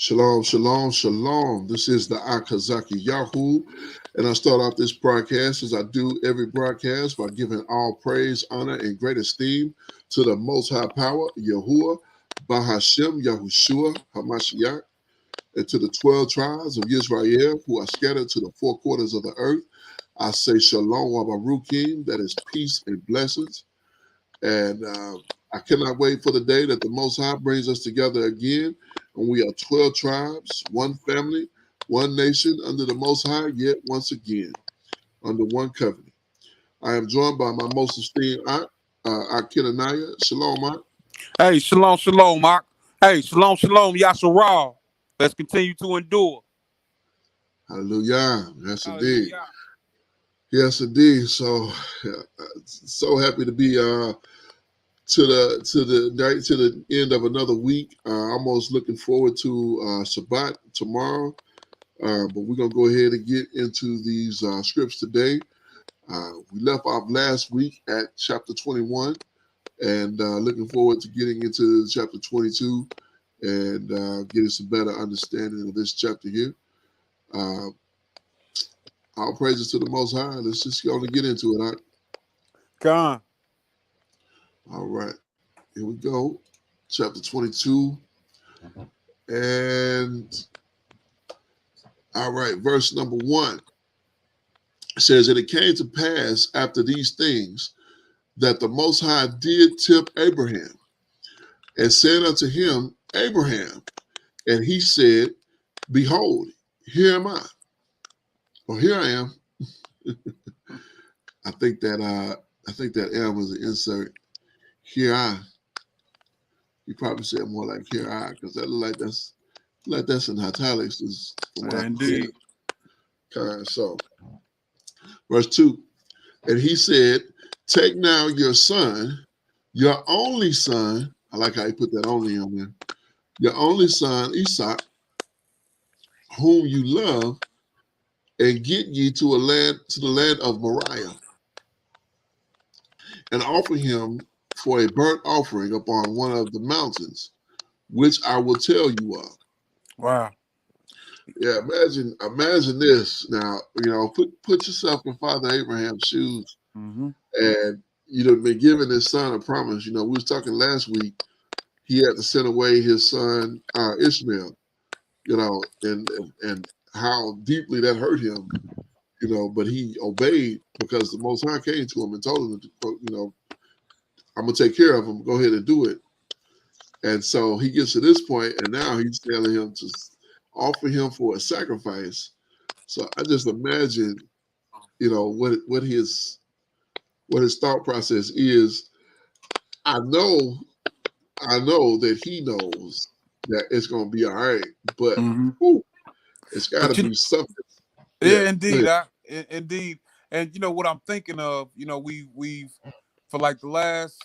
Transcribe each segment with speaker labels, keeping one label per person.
Speaker 1: Shalom, shalom, shalom. This is the Akazaki Yahoo. And I start off this broadcast as I do every broadcast by giving all praise, honor, and great esteem to the Most High Power, Yahuwah, Bahashem, Yahushua, Hamashiach, and to the 12 tribes of Israel who are scattered to the four quarters of the earth. I say shalom, Wabarukim, that is peace and blessings. And I cannot wait for the day that the Most High brings us together again. And we are 12 tribes, one family, one nation under the Most High, yet once again under one covenant. I am joined by my most esteemed aunt, Kenaniah. Shalom, aunt.
Speaker 2: Hey, shalom, shalom, Mark. Hey, shalom, shalom, Yasharal. Let's continue to endure.
Speaker 1: Hallelujah. Yes, indeed.
Speaker 2: Hallelujah.
Speaker 1: Yes, indeed. So, so happy to be to the end of another week. Almost looking forward to Shabbat tomorrow. But we're gonna go ahead and get into these scripts today. We left off last week at chapter 21, and looking forward to getting into chapter 22 and getting some better understanding of this chapter here. All praises to the Most High. Let's just go and get into it.
Speaker 2: Come.
Speaker 1: All right, here we go. Chapter 22. And all right, verse number 1 says, and it came to pass after these things that the Most High did tempt Abraham and said unto him, Abraham. And he said, behold, here am I. Or here I am. I think that M was an insert. Here I. You probably said more like here I, because that look like that's in italics. Is
Speaker 2: Indeed.
Speaker 1: So, verse 2, and he said, take now your son, your only son. I like how he put that only on there. Your only son, Isaac, whom you love, and get ye to the land of Moriah, and offer him for a burnt offering upon one of the mountains, which I will tell you of.
Speaker 2: Wow.
Speaker 1: Yeah, imagine this. Now, put yourself in Father Abraham's shoes, and been giving his son a promise. We was talking last week. He had to send away his son Ishmael. And how deeply that hurt him. But he obeyed because the Most High came to him and told him, I'm gonna take care of him. Go ahead and do it. And so he gets to this point, and now he's telling him to offer him for a sacrifice. So I just imagine, what his thought process is. I know that he knows that it's gonna be all right, but it's got to be something.
Speaker 2: Yeah, indeed, indeed. And what I'm thinking of, we've for like the last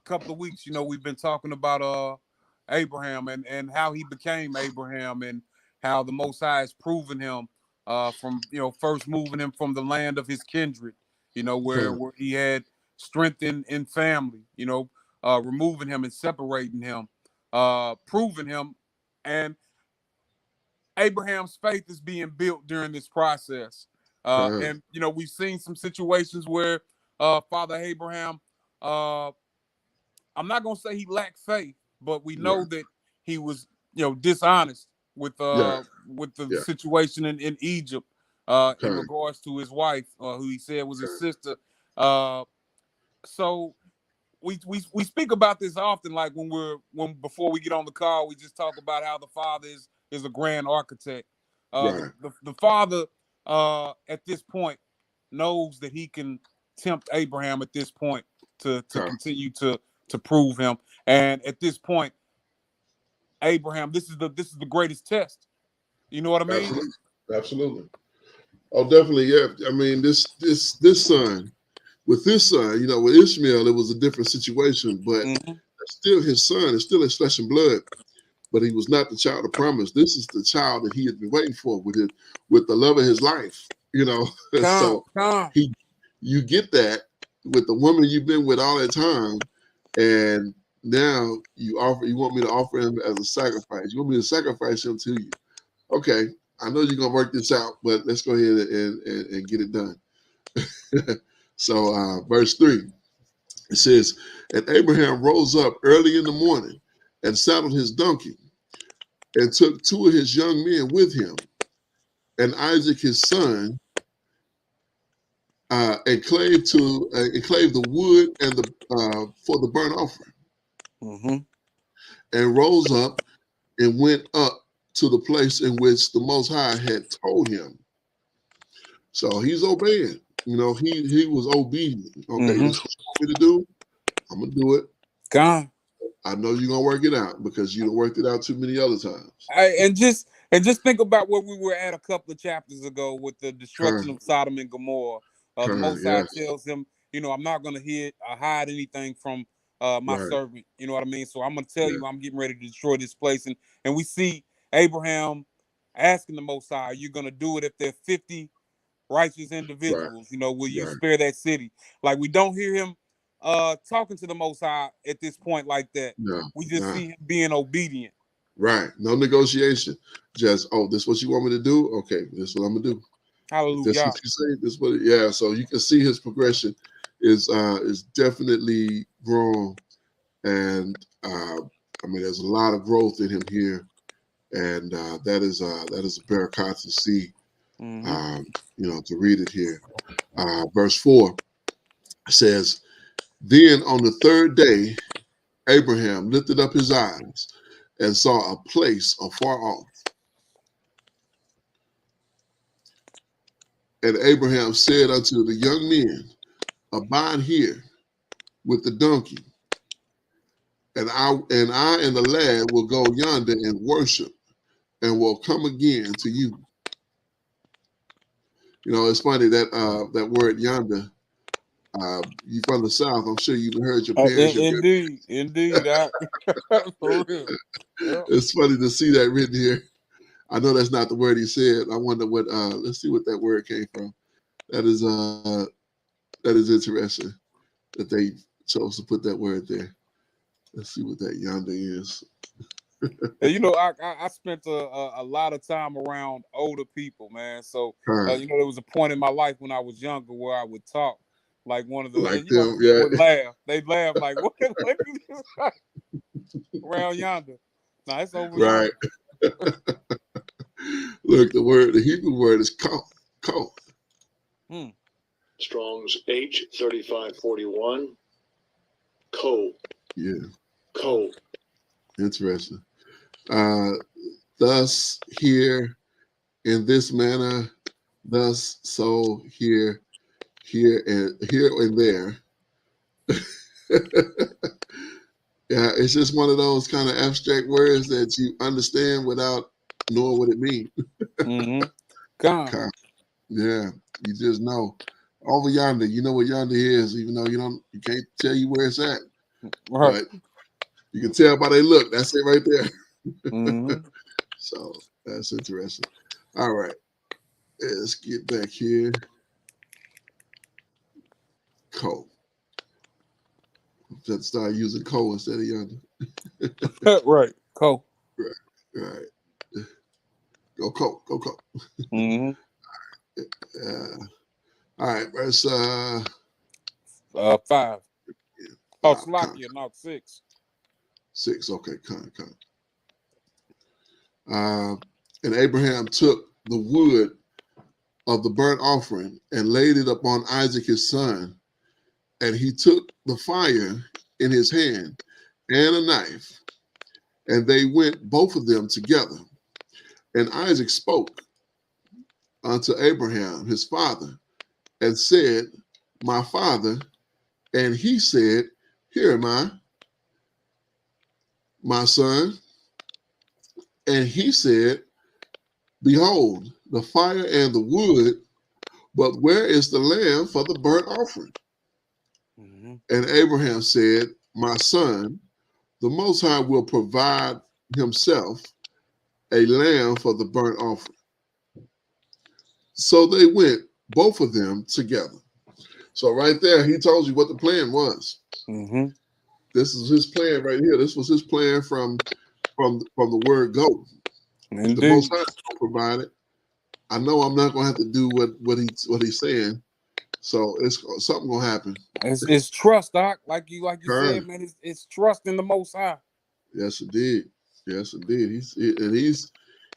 Speaker 2: couple of weeks, we've been talking about Abraham and how he became Abraham and how the Most High has proven him from first moving him from the land of his kindred, where he had strength in family, removing him and separating him, proving him, and Abraham's faith is being built during this process. And we've seen some situations where Father Abraham, I'm not gonna say he lacked faith, but we know that he was, dishonest with the situation in Egypt in regards to his wife, who he said was his sister. So we speak about this often, like when before we get on the call, we just talk about how the father is a grand architect. The father at this point knows that he can tempt Abraham at this point to continue to prove him. And at this point, Abraham, this is the greatest test. You know what I mean?
Speaker 1: Absolutely. Oh, definitely. Yeah. I mean, this son, with this son, with Ishmael, it was a different situation, but still his son, it's still his flesh and blood. But he was not the child of promise. This is the child that he had been waiting for with the love of his life. So you get that with the woman you've been with all that time, and now you want me to offer him as a sacrifice. You want me to sacrifice him to you. Okay, I know you're gonna work this out, but let's go ahead and get it done. So verse 3, it says, and Abraham rose up early in the morning and saddled his donkey and took 2 of his young men with him and Isaac his son, and clave the wood and the for the burnt offering,
Speaker 2: Mm-hmm.
Speaker 1: and rose up and went up to the place in which the Most High had told him. So he's obeying. He was obedient. Okay, this is what you want me to do. I'm gonna do it.
Speaker 2: God.
Speaker 1: I know you're gonna work it out because you worked it out too many other times.
Speaker 2: And just think about where we were at a couple of chapters ago with the destruction of Sodom and Gomorrah. The Most High tells him, I'm not going to hide anything from my servant. You know what I mean? So I'm going to tell you, I'm getting ready to destroy this place. And we see Abraham asking the Most High, are you going to do it if there are 50 righteous individuals? Will you spare that city? Like, we don't hear him talking to the Most High at this point like that.
Speaker 1: No,
Speaker 2: we just see him being obedient.
Speaker 1: Right. No negotiation. Just, this is what you want me to do? Okay, this is what I'm gonna do.
Speaker 2: Hallelujah.
Speaker 1: This is what you say, this is what yeah. So you can see his progression is definitely grown. And there's a lot of growth in him here. And that is a barakah to see. To read it here. Verse 4 says, then on the 3rd day, Abraham lifted up his eyes and saw a place afar off. And Abraham said unto the young men, abide here with the donkey, and I and the lad will go yonder and worship, and will come again to you. It's funny that that word yonder. You from the South, I'm sure you've heard your parents.
Speaker 2: Indeed. For real. Yep.
Speaker 1: It's funny to see that written here. I know that's not the word he said. I wonder what. Let's see what that word came from. That is interesting that they chose to put that word there. Let's see what that yonder is.
Speaker 2: I spent a lot of time around older people, man. So there was a point in my life when I was younger where I would talk like one of the would laugh. They'd laugh like, what you just around yonder? Nah, it's over
Speaker 1: right. Look, the Hebrew word is ko.
Speaker 3: Strong's H3541. Ko.
Speaker 1: Yeah.
Speaker 3: Ko.
Speaker 1: Interesting. Thus here in this manner, thus so here and there. Yeah, it's just one of those kind of abstract words that you understand without knowing what it means.
Speaker 2: God.
Speaker 1: Yeah, you just know. Over yonder, you know what yonder is, even though you can't tell you where it's at.
Speaker 2: Right.
Speaker 1: But you can tell by their look. That's it right there. So that's interesting. All right. Let's get back here. Ko. Just start using ko instead of yonder.
Speaker 2: Right. Ko.
Speaker 1: Right. Go ko. Go ko. All right. Verse
Speaker 2: 5. Slovakia, not 6.
Speaker 1: 6. Okay. Con. And Abraham took the wood of the burnt offering and laid it upon Isaac his son. And he took the fire in his hand and a knife, and they went both of them together. And Isaac spoke unto Abraham his father, and said, my father. And he said, here am I, my son. And he said, behold, the fire and the wood, but where is the lamb for the burnt offering? And Abraham said, my son, the Most High will provide himself a lamb for the burnt offering. So they went, both of them together. So right there, he told you what the plan was. This is his plan right here. This was his plan from the word go. If the Most High don't provide it, I know I'm not gonna have to do what he's saying. So it's something gonna happen.
Speaker 2: It's trust, Doc. Like you
Speaker 1: Correct.
Speaker 2: said, man. It's trust in the Most High.
Speaker 1: Yes, indeed. Yes, indeed.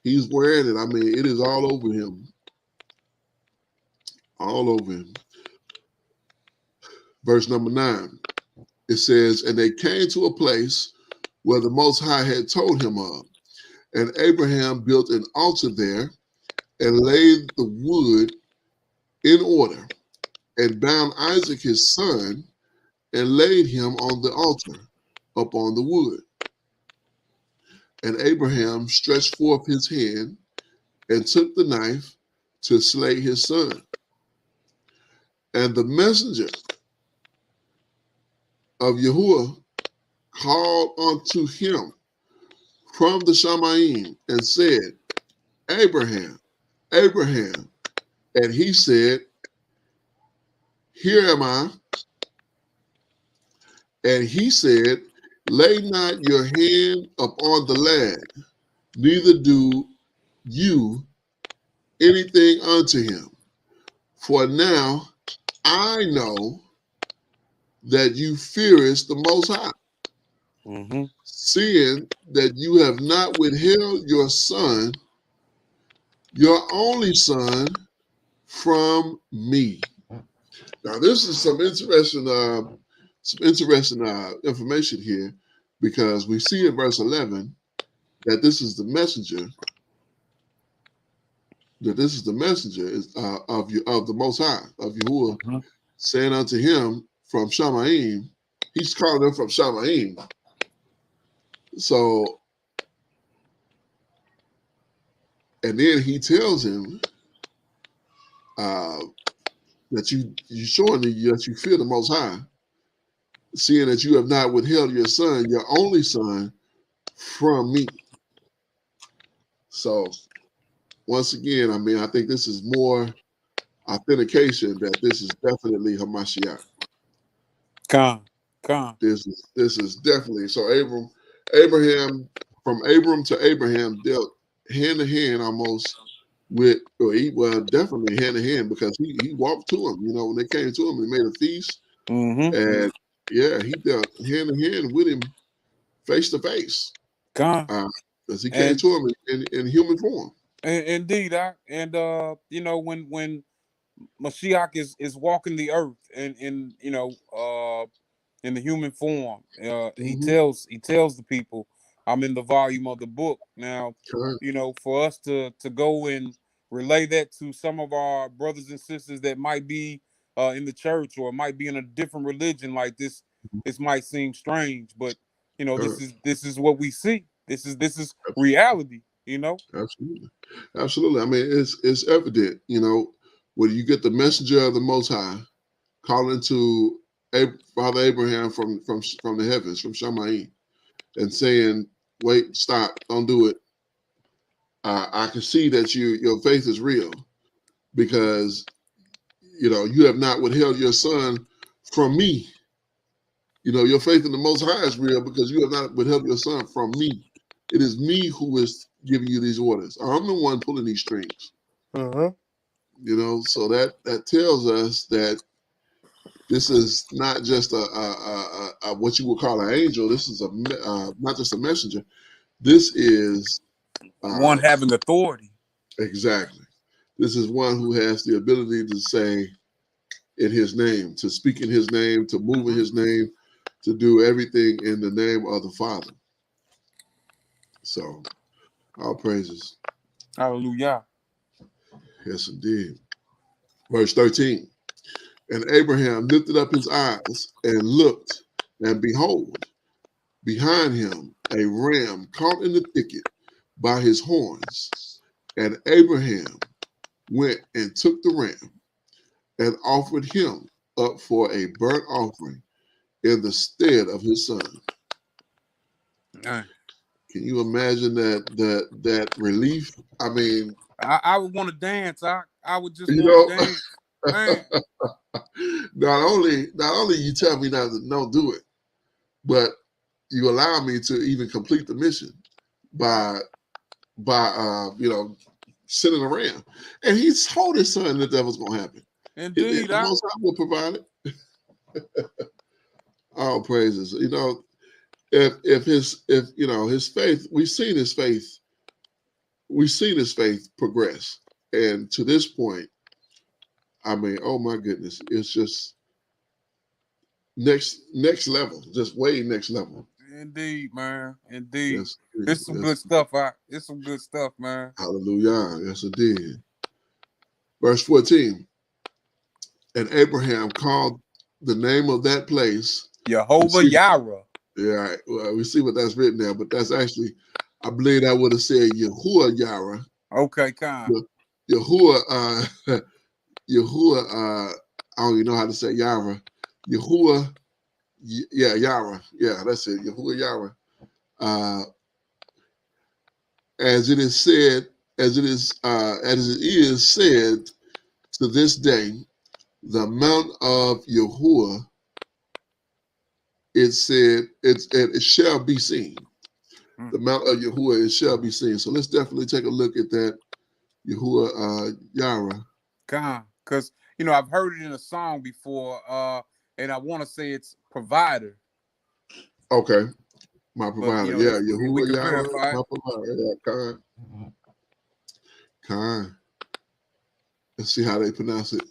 Speaker 1: He's wearing it. I mean, it is all over him. All over him. Verse number 9. It says, and they came to a place where the Most High had told him of. And Abraham built an altar there and laid the wood in order and bound Isaac his son and laid him on the altar upon the wood. And Abraham stretched forth his hand and took the knife to slay his son. And the messenger of Yahuwah called unto him from the Shamayim and said, Abraham, Abraham. And he said, here am I. And he said, lay not your hand upon the lad, neither do you anything unto him. For now I know that you fearest the Most High, seeing that you have not withheld your son, your only son, from me. Now, this is some interesting information here, because we see in verse 11 that this is the messenger. That this is the messenger of the Most High, of Yahuwah, saying unto him from Shamayim. He's calling him from Shamayim. So, and then he tells him that you showing that you fear the Most High, seeing that you have not withheld your son, your only son, from me. So, once again, I mean, I think this is more authentication that this is definitely Hamashiach.
Speaker 2: Come.
Speaker 1: This is definitely so. Abraham, from Abram to Abraham, dealt hand to hand almost with, definitely hand to hand, because he walked to him. You know, when they came to him, he made a feast, and yeah, he dealt hand to hand with him, face to face, as he came to him in human form.
Speaker 2: Indeed, and you know, when Mashiach is walking the earth and in the human form, he tells the people, I'm in the volume of the book. Now, you know, for us to go and relay that to some of our brothers and sisters that might be in the church or might be in a different religion like this, this might seem strange, but you know, this is what we see. This is reality. You know,
Speaker 1: absolutely. I mean, it's evident. You know, when you get the messenger of the Most High calling to Father Abraham from the heavens, from Shamayim, and saying, "Wait, stop, don't do it." I can see that your faith is real, because you know you have not withheld your son from me. You know, your faith in the Most High is real because you have not withheld your son from me. It is me who is giving you these orders. I'm the one pulling these strings. You know, so that tells us that this is not just a what you would call an angel. This is not just a messenger. This is
Speaker 2: one having authority.
Speaker 1: Exactly. This is one who has the ability to say in his name, to speak in his name, to move in his name, to do everything in the name of the Father. So, all praises.
Speaker 2: Hallelujah.
Speaker 1: Yes, indeed. Verse 13. And Abraham lifted up his eyes and looked, and behold, behind him a ram caught in the thicket by his horns. And Abraham went and took the ram and offered him up for a burnt offering in the stead of his son. Can you imagine that relief? I mean,
Speaker 2: I would want to dance. I would just want to dance. Man.
Speaker 1: Not only you tell me not to don't do it, but you allow me to even complete the mission by sending a ram. And he told his son that was going to happen.
Speaker 2: Indeed,
Speaker 1: The Most High will provide it. All praises. If his faith, we've seen his faith progress, and to this point, I mean, oh my goodness, it's just next level, just way next level.
Speaker 2: Indeed, man. Indeed.
Speaker 1: Yes,
Speaker 2: It's some good stuff. It's some good stuff, man.
Speaker 1: Hallelujah. Yes, it did. Verse 14. And Abraham called the name of that place
Speaker 2: Jehovah Jireh.
Speaker 1: Yeah, well, we see what that's written there, but that's actually, I believe that would have said Yahuwah Jireh.
Speaker 2: Okay, kind.
Speaker 1: Yahuwah, I don't even know how to say Jireh. Yahuwah, Jireh. Yeah, that's it. Yahuwah Jireh. As it is said to this day, the mount of Yahuwah, it said it shall be seen. The mount of Yahuwah, it shall be seen. So let's definitely take a look at that Yahuwah Jireh.
Speaker 2: Because I've heard it in a song before, and I want to say it's provider.
Speaker 1: Okay. My provider.
Speaker 2: But,
Speaker 1: yeah, Yahuwah
Speaker 2: Jireh,
Speaker 1: my provider. Yeah, Khan. Let's see how they pronounce it.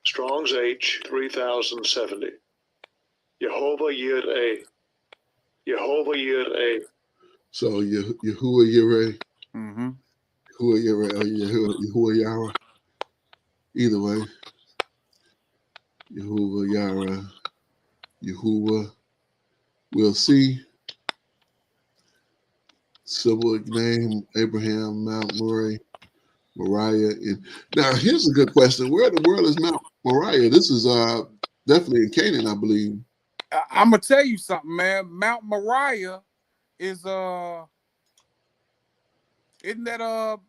Speaker 3: Strong's H 3070. Jehovah Yireh. Jehovah Yireh.
Speaker 1: So Yahuwah Yireh.
Speaker 2: Mm-hmm.
Speaker 1: Yahuwah Yireh. Yahuwah Jireh. Either way. Yahuwah Jireh. Yahuwah. We'll see. Civil name Abraham, Mount Moriah. Now here's a good question: where in the world is Mount Moriah? This is definitely in Canaan, I believe.
Speaker 2: I'm gonna tell you something, man. Mount Moriah is isn't that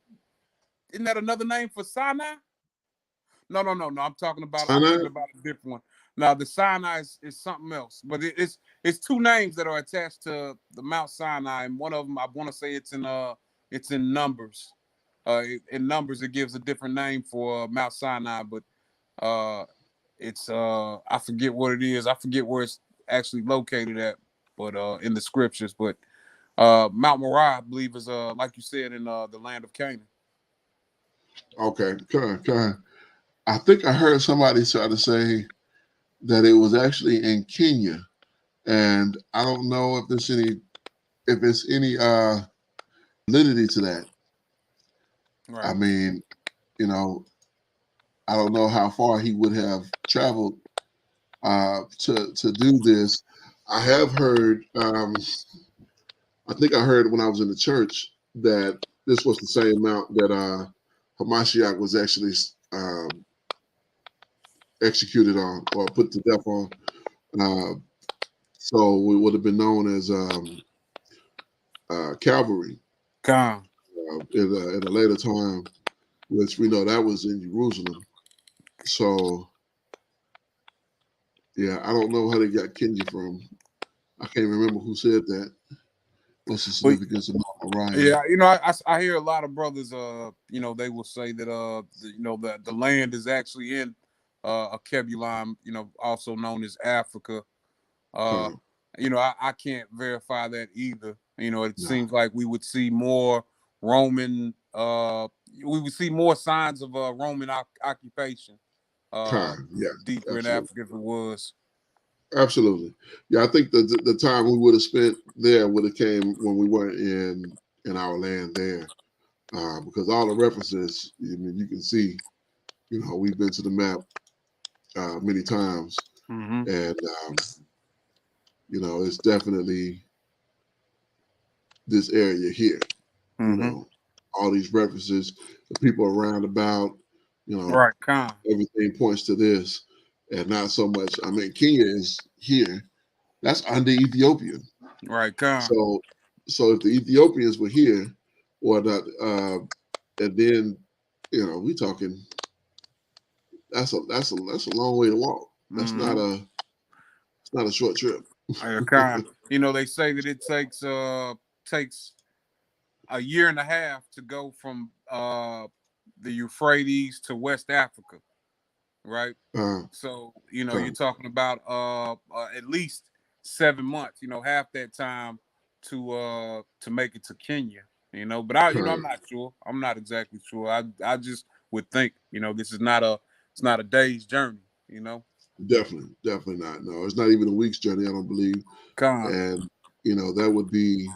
Speaker 2: another name for Sinai? No. I'm talking about
Speaker 1: Sinai?
Speaker 2: I'm thinking about a different one. Now the Sinai is something else, but it's two names that are attached to the Mount Sinai, and one of them I want to say it's in Numbers. In Numbers it gives a different name for Mount Sinai, but it's I forget what it is. I forget where it's actually located at, but in the scriptures. But Mount Moriah, I believe, is like you said, in the land of Canaan.
Speaker 1: Okay, come. I think I heard somebody try to say that it was actually in Kenya, and I don't know if there's any validity to that.
Speaker 2: Right.
Speaker 1: I mean, I don't know how far he would have traveled to do this. I have heard. I think I heard when I was in the church that this was the same mount that Hamashiach was actually executed on or put to death on. So we would have been known as Calvary in a later time, which we know that was in Jerusalem. So, yeah, I don't know how they got Kenya from. I can't remember who said that. What's the significance of Mount Moriah?
Speaker 2: Yeah, I hear a lot of brothers. They will say that the land is actually in Kebulon, also known as Africa. I can't verify that either. It seems like we would see more Roman. We would see more signs of Roman occupation. Deeper in Africa, if it was.
Speaker 1: Absolutely. Yeah, I think the time we would have spent there would have came when we weren't in our land there, because all the references, I mean, you can see, we've been to the map many times, and it's definitely this area here. All these references, the people around about,
Speaker 2: right,
Speaker 1: everything points to this. And not so much. I mean, Kenya is here. That's under Ethiopia.
Speaker 2: Right,
Speaker 1: So if the Ethiopians were here, or not, and then we talking. That's a long way to walk. It's not a short trip.
Speaker 2: You know, they say that it takes a year and a half to go from the Euphrates to West Africa, right? So, you know, you're talking about at least 7 months, you know, half that time to make it to Kenya, you know. But I'm not sure. I'm not exactly sure. I just would think, you know, it's not a day's journey, you know.
Speaker 1: Definitely not. No, it's not even a week's journey, I don't believe. And you know, that would be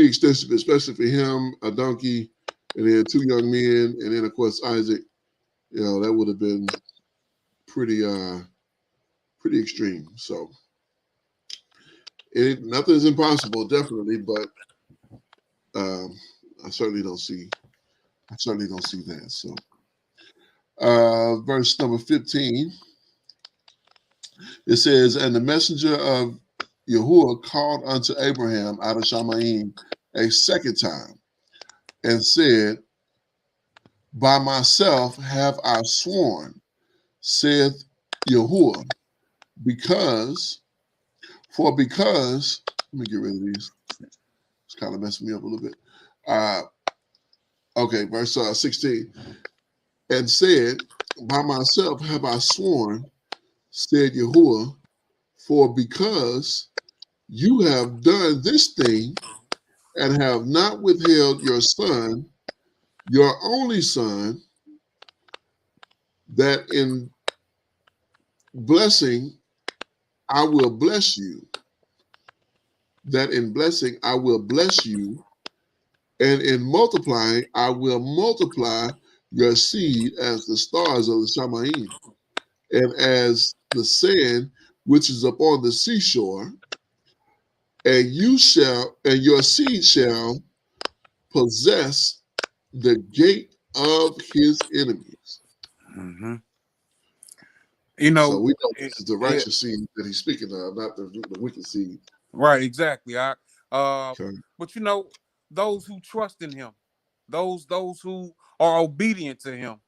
Speaker 1: extensive, especially for him, a donkey, and then 2 young men, and then of course Isaac. You know, that would have been pretty extreme. So nothing's impossible, definitely, but I certainly don't see that. So verse number 15, it says, and the messenger of Yahuwah called unto Abraham out of Shamaim a second time and said, by myself have I sworn, saith Yahuwah, because, let me get rid of these. It's kind of messing me up a little bit. Okay, verse 16. And said, by myself have I sworn, said Yahuwah, for because you have done this thing and have not withheld your son, your only son, that in blessing I will bless you, that in blessing I will bless you, and in multiplying I will multiply your seed as the stars of the Shamaim, and as the sand which is upon the seashore, and your seed shall possess the gate of his enemies.
Speaker 2: Mm-hmm. You know,
Speaker 1: so we know this is the righteous seed that he's speaking of, not the wicked seed.
Speaker 2: Right, exactly. But you know, those who trust in him, those who are obedient to him,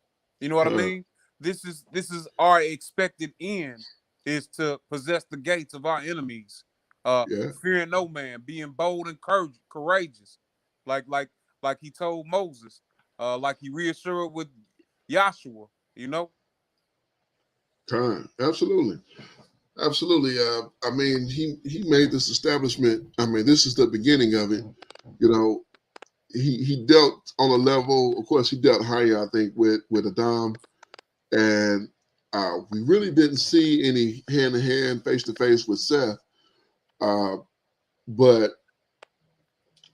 Speaker 2: you know what I mean? This is our expected end, is to possess the gates of our enemies. Fearing no man, being bold and courageous, like he told Moses, like he reassured with Joshua, you know.
Speaker 1: Absolutely. I mean, he made this establishment. I mean, this is the beginning of it. You know, he dealt on a level. Of course, he dealt higher, I think, with Adam, and we really didn't see any hand to hand, face to face with Seth. But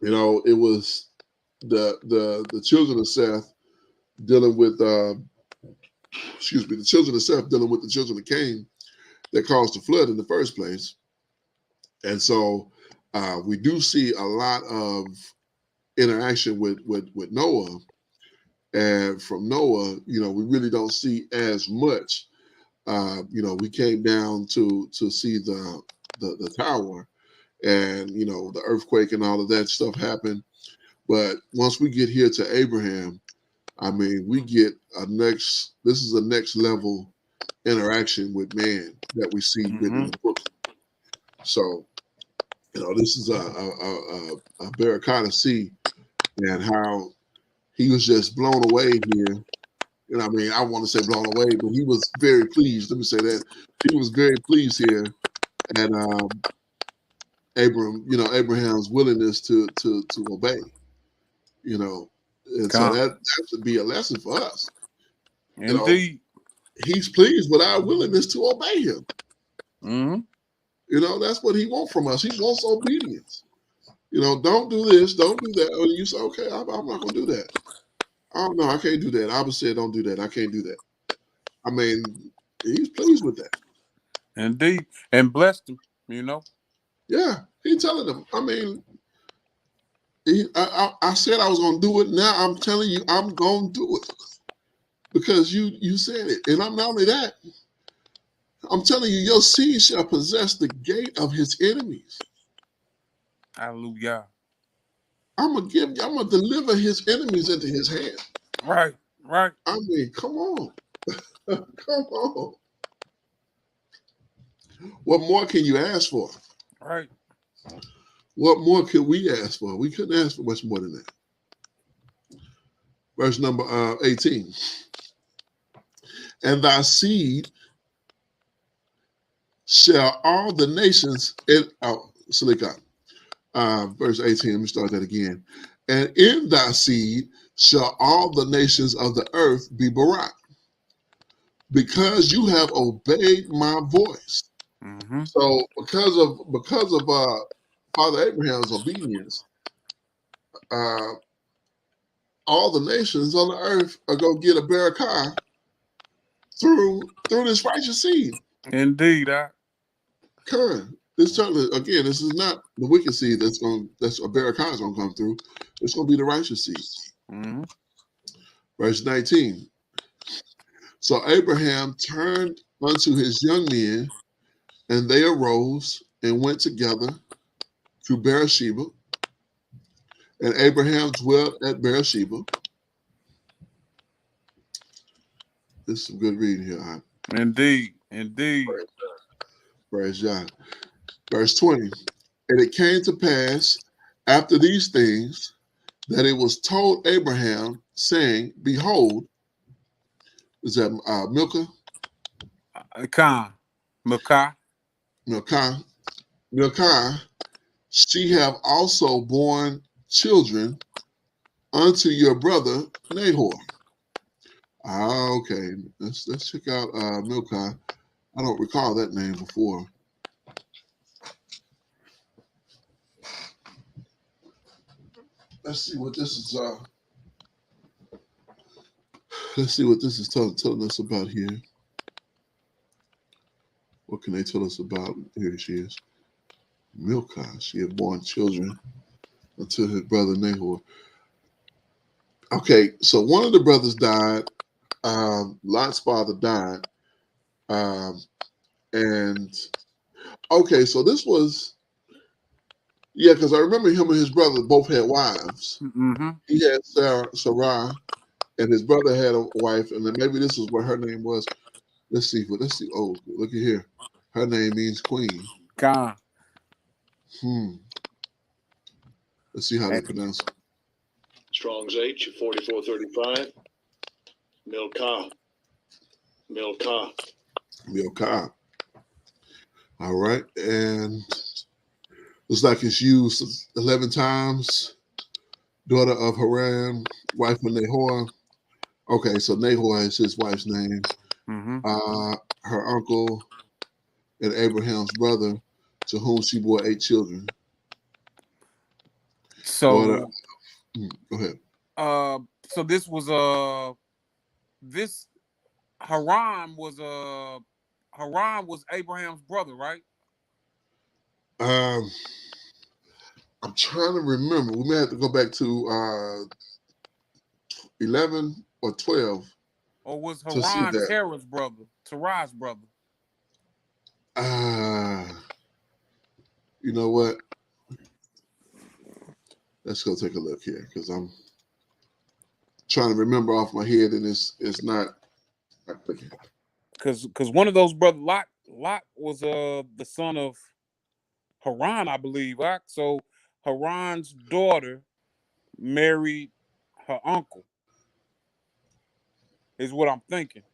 Speaker 1: you know, it was the children of Seth dealing with the children of Seth dealing with the children of Cain that caused the flood in the first place. And so we do see a lot of interaction with Noah. And from Noah, you know, we really don't see as much. You know, we came down to see the tower, and you know, the earthquake and all of that stuff happened. But once we get here to Abraham, I mean, we get this is a next level interaction with man that we see written in the book. So, you know, this is a Barakah to see, and how he was just blown away here. And I mean, I want to say blown away, but he was very pleased. Let me say that he was very pleased here, and Abraham's willingness to obey. You know, and so that should be a lesson for us.
Speaker 2: Indeed,
Speaker 1: he's pleased with our willingness to obey him.
Speaker 2: Mm-hmm.
Speaker 1: You know, that's what he wants from us. He wants obedience. You know, don't do this, don't do that. And you say, okay, I'm not going to do that. Oh, no, I can't do that. Abba said, don't do that. I can't do that. I mean, he's pleased with that.
Speaker 2: Indeed. And blessed him, you know.
Speaker 1: Yeah, he's telling them. I mean, I said I was going to do it. Now I'm telling you, I'm going to do it. Because you said it. And I'm not only that, I'm telling you, your seed shall possess the gate of his enemies.
Speaker 2: Hallelujah.
Speaker 1: I'm gonna deliver his enemies into his hand.
Speaker 2: Right.
Speaker 1: I mean, come on. Come on. What more can you ask for?
Speaker 2: Right.
Speaker 1: What more could we ask for? We couldn't ask for much more than that. Verse number 18. And thy seed shall all the nations in verse 18. Let me start that again. And in thy seed shall all the nations of the earth be Barak, because you have obeyed my voice.
Speaker 2: Mm-hmm.
Speaker 1: So because of Father Abraham's obedience, all the nations on the earth are gonna get a barakah through this righteous seed.
Speaker 2: Indeed,
Speaker 1: This certainly, again, this is not the wicked seed that's a barakah is gonna come through. It's gonna be the righteous seed.
Speaker 2: Mm-hmm.
Speaker 1: Verse 19. So Abraham turned unto his young men, and they arose and went together to Beersheba. And Abraham dwelt at Beersheba. This is some good reading here.
Speaker 2: Indeed.
Speaker 1: Praise God. Verse 20. And it came to pass after these things that it was told Abraham, saying, Behold, is that Milcah? Milcah, she have also borne children unto your brother Nahor. Okay. Let's check out Milcah. I don't recall that name before. Let's see what this is. Let's see what this is telling us about here. What can they tell us about? Here she is. Milcah. She had born children unto his brother Nahor. Okay, so one of the brothers died. Lot's father died. And okay, so this was, because I remember him and his brother both had wives.
Speaker 2: Mm-hmm.
Speaker 1: He had Sarah, and his brother had a wife, and then maybe this is what her name was. Let's see. Oh, look at here. Her name means queen. Let's see how they pronounce it.
Speaker 3: Strong's H 4435. Milcah.
Speaker 1: All right, and looks like it's used 11 times. Daughter of Haran, wife of Nahor. Okay, so Nahor is his wife's name.
Speaker 2: Mm-hmm.
Speaker 1: Her uncle and Abraham's brother, to whom she bore 8 children.
Speaker 2: So,
Speaker 1: go ahead.
Speaker 2: So this was Haran was Abraham's brother, right?
Speaker 1: I'm trying to remember. We may have to go back to 11 or 12.
Speaker 2: Or was Haran Terah's brother?
Speaker 1: You know what? Let's go take a look here, because I'm trying to remember off my head, and it's not.
Speaker 2: Because one of those brothers, Lot was the son of Haran, I believe. Right? So Haran's daughter married her uncle, is what I'm thinking.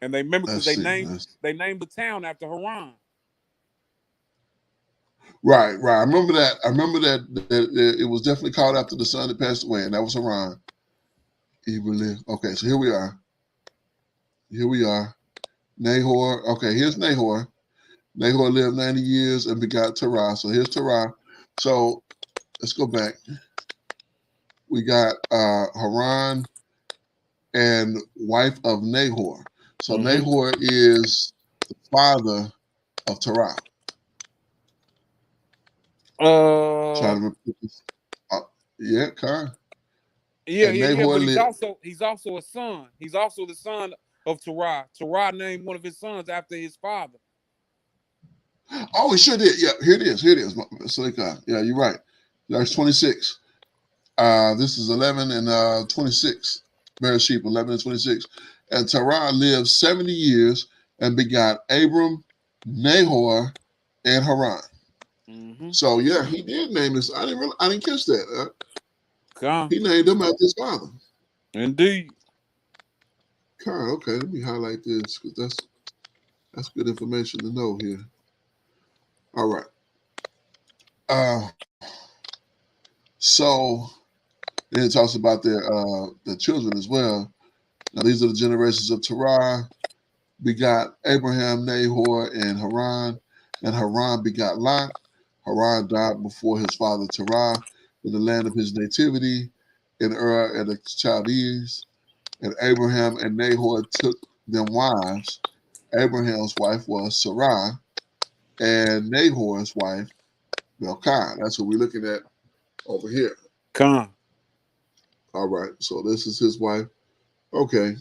Speaker 2: And they remember because they named the town after Haran.
Speaker 1: Right. I remember that. That it was definitely called after the son that passed away, and that was Haran. Okay, so here we are. Nahor. Okay, here's Nahor. Nahor lived 90 years and begot Terah. So here's Terah. So let's go back. We got Haran and wife of Nahor. So Nahor is the father of Terah. Trying to repeat this. Car.
Speaker 2: Yeah. But he's also a son. He's also the son of Terah. Terah named one of his sons after his father.
Speaker 1: Oh, he sure did. Yeah, here it is. Yeah, you're right. Verse 26. This is 11 and 26. Beersheba, 11 and 26. And Terah lived 70 years and begot Abram, Nahor, and Haran.
Speaker 2: Mm-hmm.
Speaker 1: So yeah, he did name his. I didn't catch that.
Speaker 2: Con.
Speaker 1: He named him after his father.
Speaker 2: Indeed.
Speaker 1: Okay, let me highlight this because that's good information to know here. All right. So then it talks about their children as well. Now these are the generations of Terah. Begot Abraham, Nahor, and Haran. And Haran begot Lot. Haran died before his father Terah in the land of his nativity in Ur and the Chaldees. And Abraham and Nahor took them wives. Abraham's wife was Sarai, and Nahor's wife, Milcah. That's what we're looking at over here.
Speaker 2: Con.
Speaker 1: All right, so this is his wife. Okay.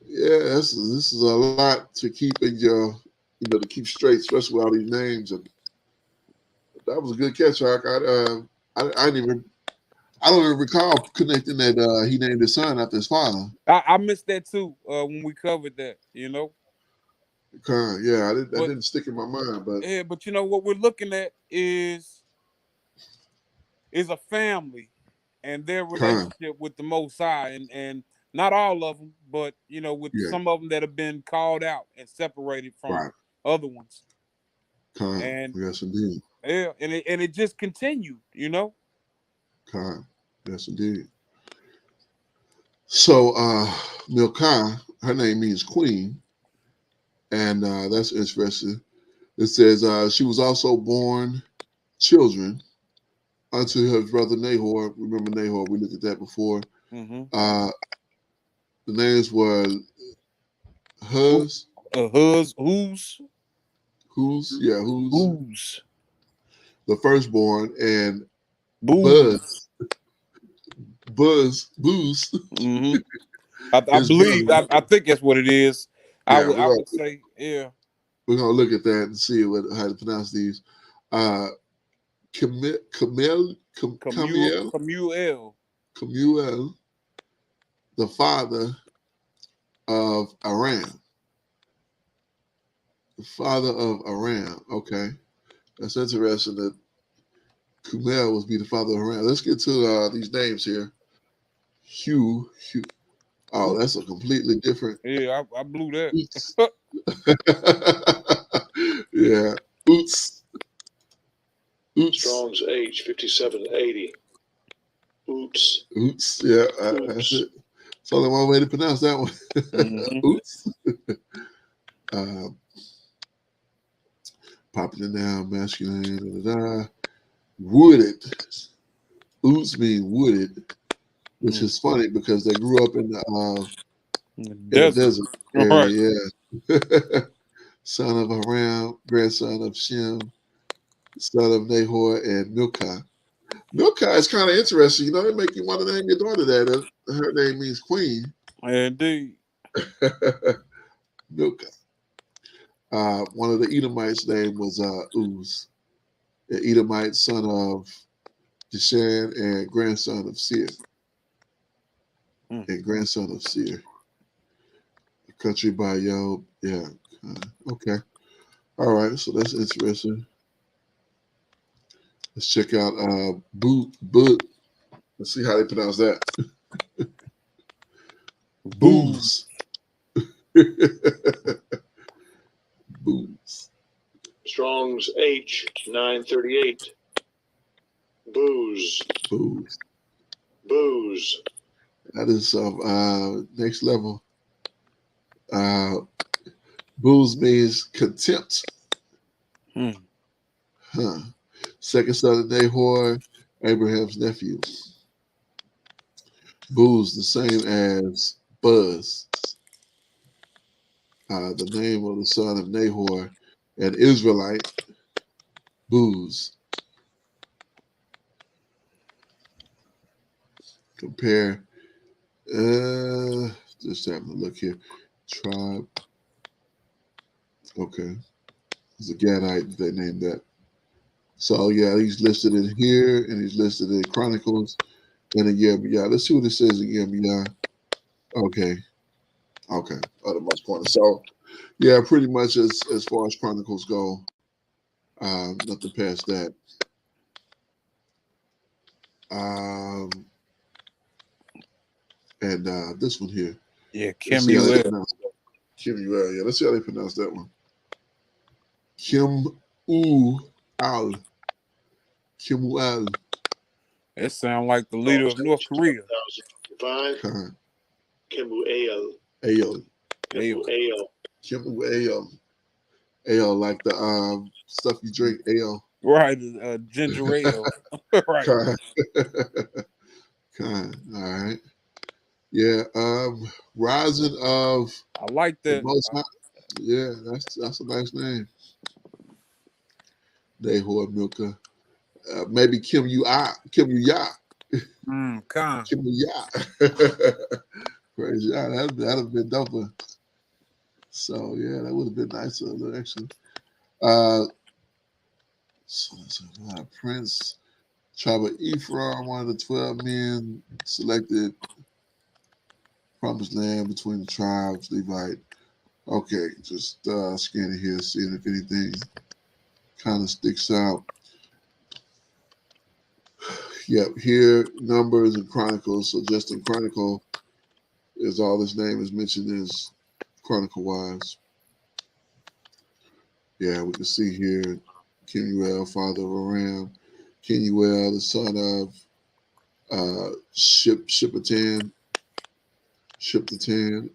Speaker 1: Yeah, this is a lot to keep in your, to keep straight, especially with all these names. And that was a good catch, Hawk. I don't even recall connecting that he named his son after his father.
Speaker 2: I missed that too when we covered that,
Speaker 1: Yeah, that didn't stick in my mind, but
Speaker 2: yeah, but what we're looking at is a family and their relationship with the Most High, and not all of them, but with some of them that have been called out and separated from other ones. And
Speaker 1: yes, indeed.
Speaker 2: Yeah, and it just continued,
Speaker 1: Yes, indeed. So Milcah, her name means queen, and that's interesting. It says she was also born children unto her brother Nahor. Remember Nahor? We looked at that before.
Speaker 2: Mm-hmm.
Speaker 1: The names were Huz. Who's the firstborn, and Booz.
Speaker 2: Mm-hmm. I believe. I think that's what it is. Yeah, I would say, yeah.
Speaker 1: We're gonna look at that and see how to pronounce these. Kemuel, the father of Aram. The father of Aram. Okay, that's interesting that Kemuel was be the father of Aram. Let's get to these names here. Hugh. Oh, that's a completely different.
Speaker 2: Yeah, I blew that.
Speaker 1: Yeah. Oots.
Speaker 3: Strong's H 5780. Oots.
Speaker 1: Yeah. That's it. It's only one way to pronounce that one. Mm-hmm. Oots. Popular noun, masculine. Wooded. Oots mean wooded, which is funny because they grew up in the desert area. Yeah. Son of Aram, grandson of Shem, son of Nahor, and Milcah. Milcah is kind of interesting. It make you want to name your daughter that. Her name means queen.
Speaker 2: Indeed.
Speaker 1: Milcah. One of the Edomites' name was Uz. The Edomite, son of Dishan and grandson of Seir. And grandson of Seir. Country by Yob. Yeah. Okay. All right. So that's interesting. Let's check out Boot. Let's see how they pronounce that. Booze. Booze.
Speaker 3: Strong's H 938. Booze.
Speaker 1: That is next level. Booze means contempt. Second son of Nahor, Abraham's nephew. Booz, the same as Buzz. The name of the son of Nahor, an Israelite, Booz. Compare, just having a look here. Tribe. Okay. It's a Gadite, they named that. So yeah, he's listed in here and he's listed in Chronicles and in Yirmiah. Let's see what it says in Yirmiah. Okay. Uttermost corner. So Yeah, pretty much as far as Chronicles go, nothing past that. And this one here.
Speaker 2: Yeah,
Speaker 1: Let's see how they
Speaker 2: Kemuel.
Speaker 1: pronounce it. Kemuel. Yeah, let's see how they pronounce that one. Kemuel. Kemuel.
Speaker 2: It sounds like the leader of North Korea.
Speaker 3: 1005.
Speaker 1: Khan.
Speaker 3: Kemuel.
Speaker 1: Ayo.
Speaker 3: Kemuel.
Speaker 1: Kemuel. Ale, like the stuff you drink. Ale.
Speaker 2: Right, ginger ale. Right.
Speaker 1: Khan. Khan. All right. Yeah. Rising of
Speaker 2: I like
Speaker 1: the
Speaker 2: that.
Speaker 1: Most High. Yeah, that's a nice name. Nahor Milka. Maybe Kim Ya.
Speaker 2: Khan.
Speaker 1: Kim Ya. Crazy. Yeah, that'd have been doper. So yeah, that would have been nicer, actually. Prince, tribe of Ephraim, one of the 12 men selected, promised land between the tribes, Levite. Okay, just scanning here, seeing if anything kind of sticks out. Yep, here, Numbers and Chronicles. So just in Chronicle is all this name is mentioned as Chronicle-wise. Yeah, we can see here Kemuel, father of Aram, Kemuel, the son of Shipatan,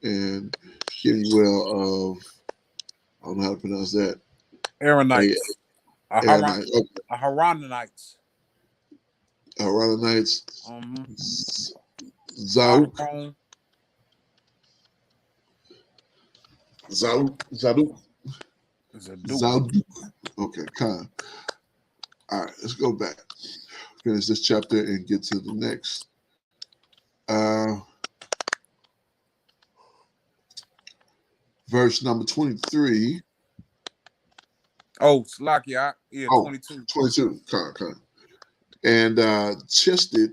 Speaker 1: and Kemuel of, I don't know how to pronounce that.
Speaker 2: Aaronites.
Speaker 1: Aaronites.
Speaker 2: Aharonites.
Speaker 1: Aaronites.
Speaker 2: Aharon.
Speaker 1: Zadok. Okay, Khan. All right, let's go back. Finish this chapter and get to the next. Verse number 23.
Speaker 2: Oh, Slakia. Yeah, 22.
Speaker 1: 22. Khan. And Chested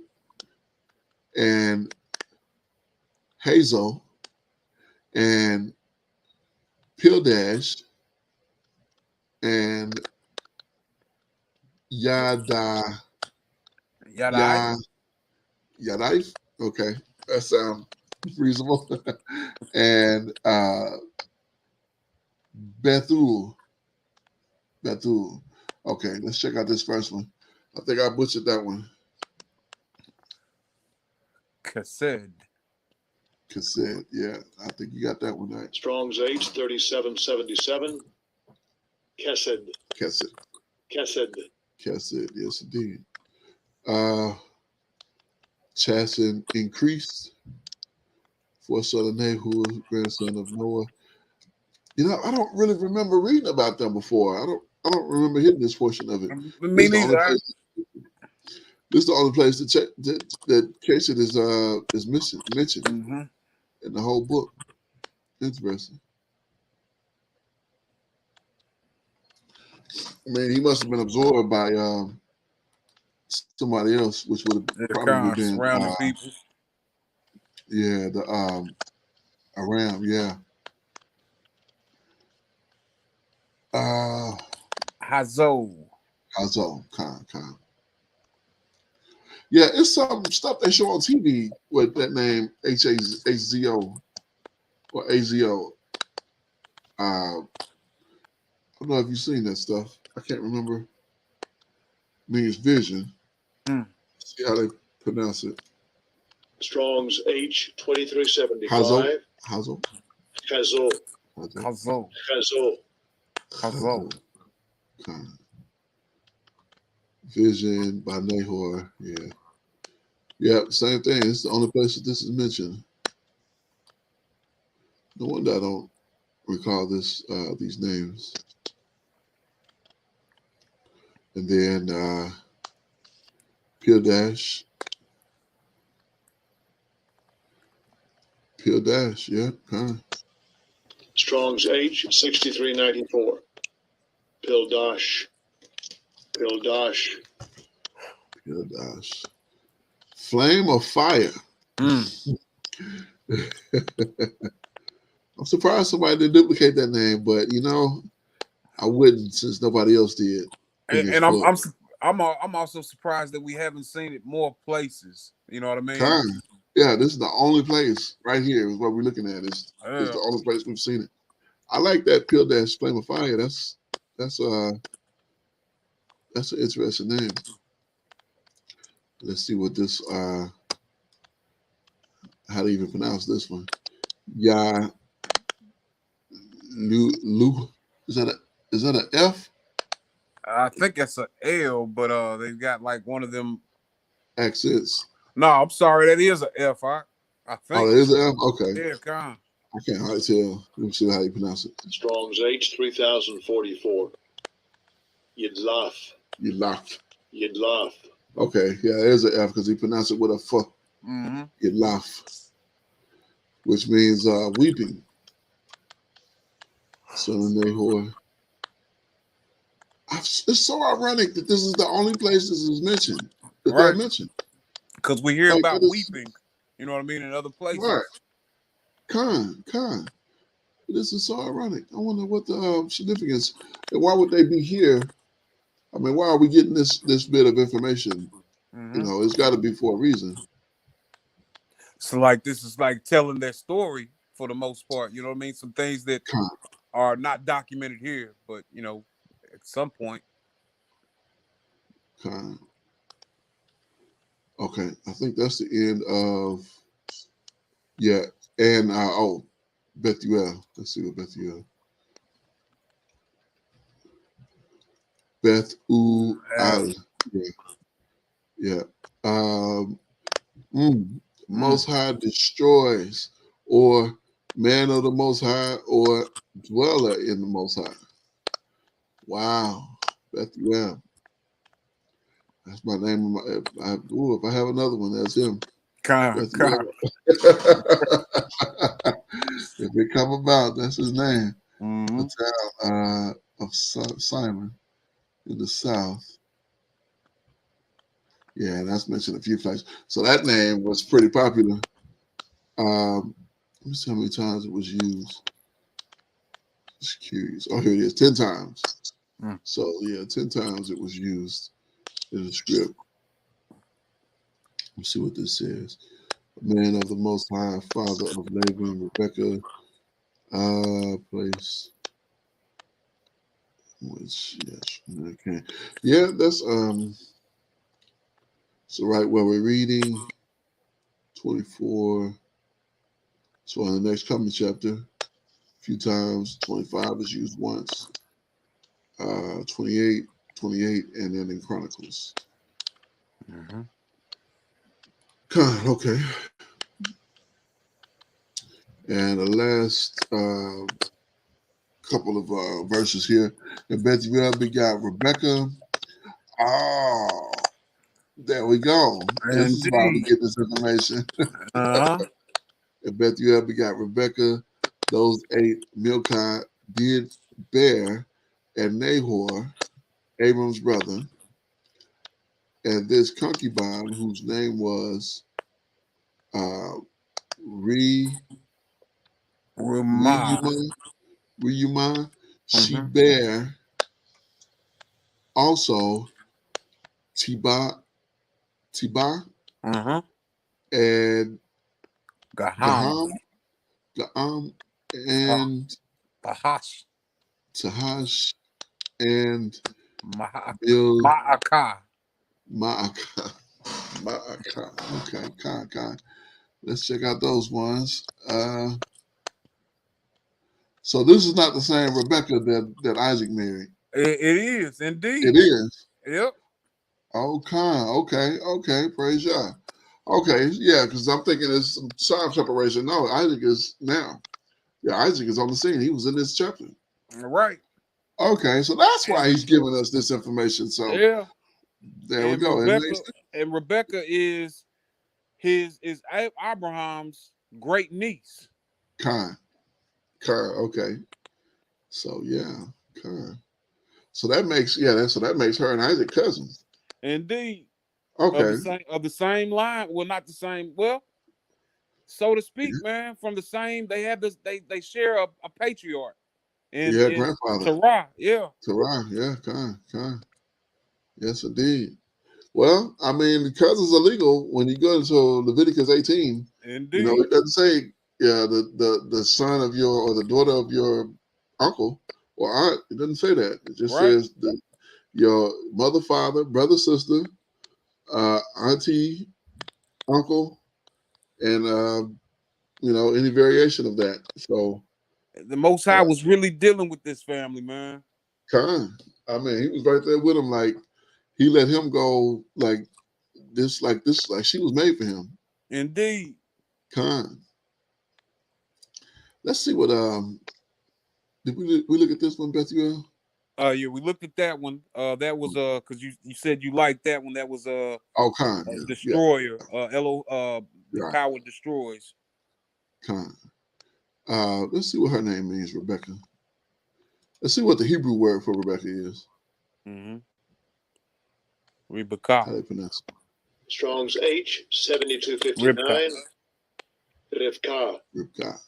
Speaker 1: and Hazel and Pildash and Yadaif. Okay, that sounds reasonable. And Bethul. Okay, let's check out this first one. I think I butchered that one.
Speaker 2: Kased.
Speaker 1: Yeah, I think you got that one right.
Speaker 3: Strong's H 3777. Kesed.
Speaker 1: Yes, indeed. Chasen increased for son of Nahu, grandson of Noah. You know, I don't really remember reading about them before. I don't remember hitting this portion of it.
Speaker 2: Me neither.
Speaker 1: This is the only place that Kesed is mentioned in the whole book. Interesting. I mean, he must have been absorbed by somebody else, which would have probably been
Speaker 2: surrounding people.
Speaker 1: Yeah, the Aram, yeah.
Speaker 2: Hazo,
Speaker 1: Khan. Yeah, it's some stuff they show on TV with that name H-A-Z-O or A-Z-O. I don't know if you've seen that stuff. I can't remember. Means vision. See how they pronounce it.
Speaker 3: Strong's H 2375.
Speaker 1: Hazo. Vision by Nahor. Yeah. Yeah, same thing. It's the only place that this is mentioned. No wonder I don't recall these names. And then Pildash, yeah.
Speaker 3: Strong's H 6394. Pildash.
Speaker 1: Flame of fire. I'm surprised somebody didn't duplicate that name, but you know, I wouldn't since nobody else did in this
Speaker 2: And
Speaker 1: book.
Speaker 2: I'm also surprised that we haven't seen it more places. You know what I mean?
Speaker 1: Kind. Yeah, this is the only place right here is what we're looking at. Is
Speaker 2: Yeah.
Speaker 1: the only place we've seen it. I like that Pill Dash Flame of Fire. That's an interesting name. Let's see what this how to even pronounce this one. Yeah, Lu is that an F
Speaker 2: I think it's a L, but they've got like one of them.
Speaker 1: accents?
Speaker 2: No, I'm sorry, that is a F. I
Speaker 1: Oh,
Speaker 2: think.
Speaker 1: that is an F. Okay,
Speaker 2: Yeah, kind.
Speaker 1: I can't hardly tell. Let me see how you pronounce it.
Speaker 3: Strong's H 3044. Yidlaf.
Speaker 1: You locked.
Speaker 3: Yidlaf.
Speaker 1: Okay, yeah, there's an F because he pronounced it with a F.
Speaker 2: Mm-hmm.
Speaker 1: You laugh, which means weeping. Son of Nahor. It's so ironic that this is the only place this is mentioned. That
Speaker 2: Right.
Speaker 1: they're mentioned.
Speaker 2: Because we hear
Speaker 1: Like,
Speaker 2: about
Speaker 1: that is-
Speaker 2: weeping, you know what I mean, in other places.
Speaker 1: Right. Khan. This is so ironic. I wonder what the significance and why would they be here? I mean, why are we getting this bit of information?
Speaker 2: Mm-hmm.
Speaker 1: You know, it's got to be for a reason.
Speaker 2: So, like, this is like telling their story for the most part. You know what I mean? Some things that
Speaker 1: Khan.
Speaker 2: are not documented here, but you know, at some point.
Speaker 1: Khan. Okay, I think that's the end of and Bethuel. Let's see what Bethuel. Bethuel. Yeah. Most High destroys, or man of the Most High, or dweller in the Most High. Wow, Bethuel. That's my name. If I have another one, that's him.
Speaker 2: Bethuel.
Speaker 1: If it come about, that's his name.
Speaker 2: Mm-hmm.
Speaker 1: The town of Simon in the south. Yeah, that's mentioned a few places. So that name was pretty popular. Let me see how many times it was used. Just curious. Oh, here it is, 10 times. So yeah, 10 times it was used in the script. Let's see what this says. Man of the Most High, father of Laban, Rebecca, place. Which yes, okay. Yeah, that's so right where we're reading 24. So in the next coming chapter, a few times, 25 is used once, 28, and then in Chronicles.
Speaker 2: Mm-hmm.
Speaker 1: Okay. And the last couple of verses here. And Bethuel begot Rebecca. Oh, there we go. This is why we get this information.
Speaker 2: Uh-huh.
Speaker 1: And Bethuel begot Rebecca. Those 8 Milcah did bear, and Nahor, Abram's brother, and this concubine whose name was Reumah, she bare also Tiba, and Gaham, and Tahash, and
Speaker 2: Ma'akah.
Speaker 1: Okay, Khan. Let's check out those ones. So this is not the same Rebecca that Isaac married.
Speaker 2: It is indeed.
Speaker 1: It is.
Speaker 2: Yep.
Speaker 1: Oh, Khan. Okay. Praise Yah. Okay, yeah, because I'm thinking it's some time separation. No, Isaac is now. Yeah, Isaac is on the scene. He was in this chapter.
Speaker 2: Right.
Speaker 1: Okay, so that's why he's giving us this information. So
Speaker 2: yeah,
Speaker 1: there we go.
Speaker 2: Rebecca is Abraham's great niece.
Speaker 1: Khan. Okay. So yeah, Khan. So that makes her and Isaac cousins.
Speaker 2: Indeed.
Speaker 1: Okay.
Speaker 2: Of the same line. Well, not the same. Well, so to speak, man, from the same. They have this. They share a patriarch.
Speaker 1: Yeah,
Speaker 2: In
Speaker 1: grandfather.
Speaker 2: Terah, yeah.
Speaker 1: Terah, yeah, kind. Yes, indeed. Well, I mean, because it's illegal, when you go into Leviticus 18,
Speaker 2: Indeed.
Speaker 1: it doesn't say, yeah, the son of your or the daughter of your uncle or aunt. It doesn't say that. It just
Speaker 2: Right.
Speaker 1: says your mother, father, brother, sister, auntie, uncle, and any variation of that. So
Speaker 2: The Most High was really dealing with this family, man.
Speaker 1: kind. I mean, he was right there with him. Like he let him go like this, like she was made for him.
Speaker 2: Indeed.
Speaker 1: Kind. Let's see what did we look at this one, Bethuel?
Speaker 2: Yeah, we looked at that one. That was because you said you liked that one. That was
Speaker 1: kind.
Speaker 2: Destroyer. The
Speaker 1: Right.
Speaker 2: power destroys.
Speaker 1: Kind. Let's see what her name means, Rebecca. Let's see what the Hebrew word for Rebecca is.
Speaker 2: Mm-hmm. Rebecca.
Speaker 1: How they pronounce it?
Speaker 3: Strong's H 7259. Rivka.
Speaker 1: Rivka.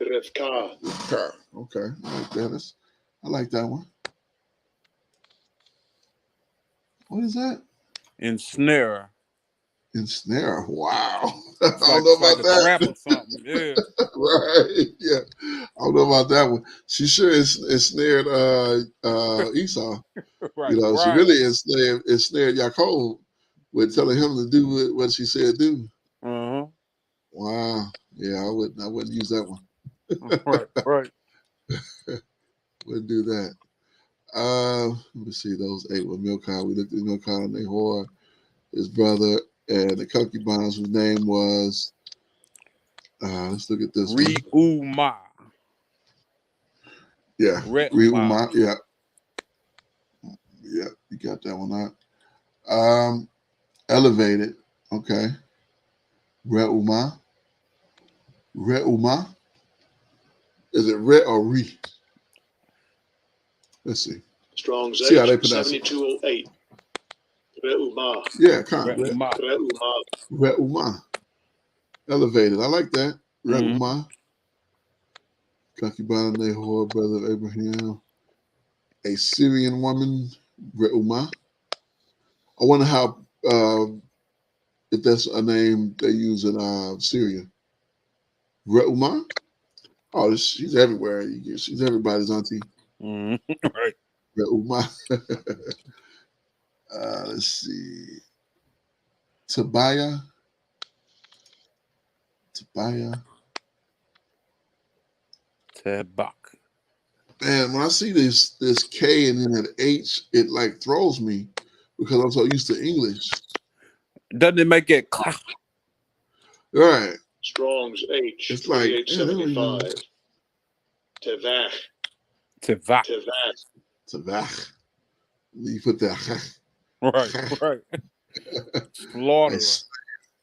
Speaker 3: Rivka.
Speaker 1: Rivka. Okay, I like that. I like that one. What is that?
Speaker 2: Ensnare.
Speaker 1: Ensnare. Wow.
Speaker 2: I
Speaker 1: don't know about that.
Speaker 2: Trap or something. Yeah.
Speaker 1: Right. Yeah. I don't know about that one. She sure ensnared Esau.
Speaker 2: Right.
Speaker 1: She really ensnared Yaakov with telling him to do what she said do.
Speaker 2: Uh-huh.
Speaker 1: Wow. Yeah, I wouldn't use that one.
Speaker 2: Right.
Speaker 1: Wouldn't do that. Let me see those 8 with Milcah. We looked at Milcah and Nahor, his brother, and the concubines whose name was let's look at this one.
Speaker 2: Re'umah.
Speaker 1: Yeah. Re'umah. Yeah. Yeah, you got that one out. Elevated. Okay. Re'umah. Re'umah. Is it Re or Re? Let's see.
Speaker 3: Strong's
Speaker 1: See how
Speaker 3: H
Speaker 1: they pronounce it.
Speaker 3: 7208. Re'umah.
Speaker 1: Yeah, kind of.
Speaker 3: Re'umah.
Speaker 1: Re'umah. Elevated. I like that. Re'umah. Concubine of Nahor, brother of Abraham. A Syrian woman, Re'umah. I wonder how if that's a name they use in Syria. Re'umah? Oh, she's everywhere. She's everybody's auntie.
Speaker 2: Right.
Speaker 1: Re'umah. Let's see. Tobiah.
Speaker 2: Tebak.
Speaker 1: Man, when I see this K and then an H, it like throws me because I'm so used to English.
Speaker 2: Doesn't it make it
Speaker 1: Right.
Speaker 3: Strong's H
Speaker 1: It's like
Speaker 3: 3875. Tevach.
Speaker 1: Tavach. You put that.
Speaker 2: Right. Slaughter.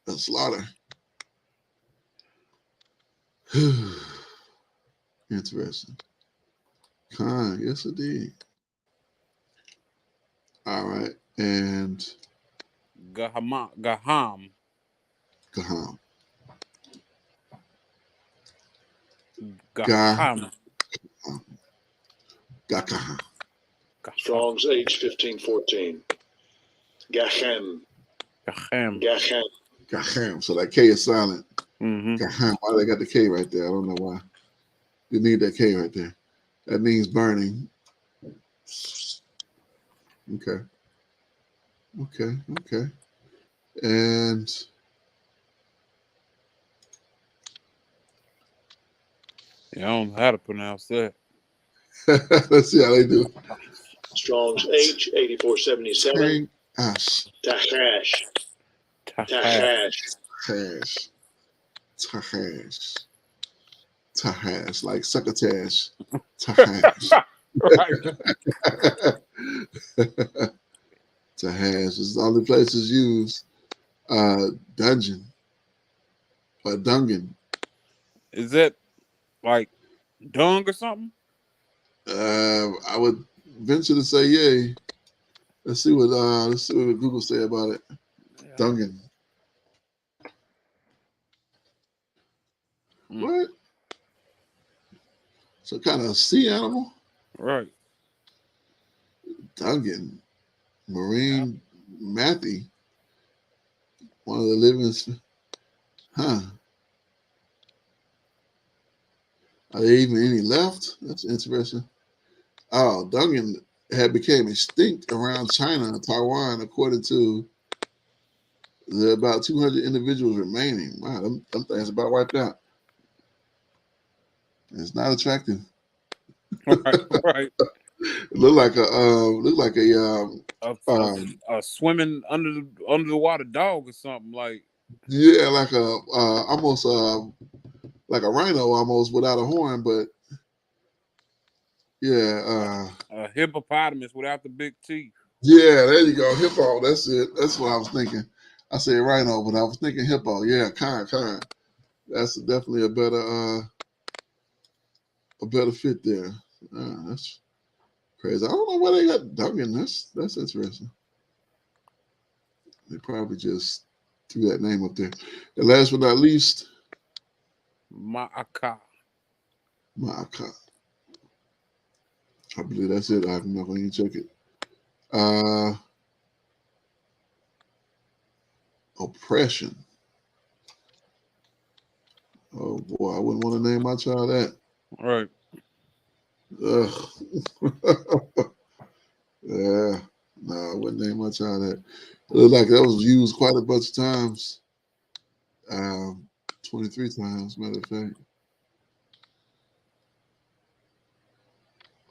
Speaker 1: A slaughter. Interesting. Kind, yes indeed. All right, and
Speaker 2: Gaham.
Speaker 1: Gaham. Gaham.
Speaker 3: Strong's H 1514. Gachem.
Speaker 1: So that K is silent.
Speaker 2: Mm-hmm.
Speaker 1: Gaham. Why they got the K right there? I don't know why. You need that K right there. That means burning. Okay. And
Speaker 3: Yeah,
Speaker 2: I don't know how to pronounce that.
Speaker 1: let's see how they do.
Speaker 3: Strong's H 8477.
Speaker 1: Tahash, like succotash. Tahash. Tahash is the only place it's used. Dungeon. Or Dungan.
Speaker 2: Is that like dung or something?
Speaker 1: I would venture to say yay. Let's see what Google say about it. Dungan. What? Some kind of sea animal?
Speaker 2: Right.
Speaker 1: Duncan. Marine Matthew. One of the living. Huh. Are there even any left? That's interesting. Oh, Duncan had became extinct around China and Taiwan, according to the about 200 individuals remaining. Wow, them things about wiped out. It's not attractive.
Speaker 2: Right. Right.
Speaker 1: It looked like
Speaker 2: A swimming under the water dog or something like.
Speaker 1: yeah, like a almost like a rhino almost without a horn, but yeah,
Speaker 2: A hippopotamus without the big teeth.
Speaker 1: yeah, there you go, hippo. That's it. That's what I was thinking. I said rhino, but I was thinking hippo. Yeah, kind. That's definitely a better fit there. That's crazy. I don't know why they got Duncan. That's interesting. They probably just threw that name up there. And last but not least,
Speaker 2: Ma'aka.
Speaker 1: Ma'aka. I believe that's it. I'm not going to check it. Oppression. Oh boy, I wouldn't want to name my child that.
Speaker 2: Right.
Speaker 1: Ugh. Yeah. No, I wouldn't name my child that. It looked like that was used quite a bunch of times. 23 times, matter of fact.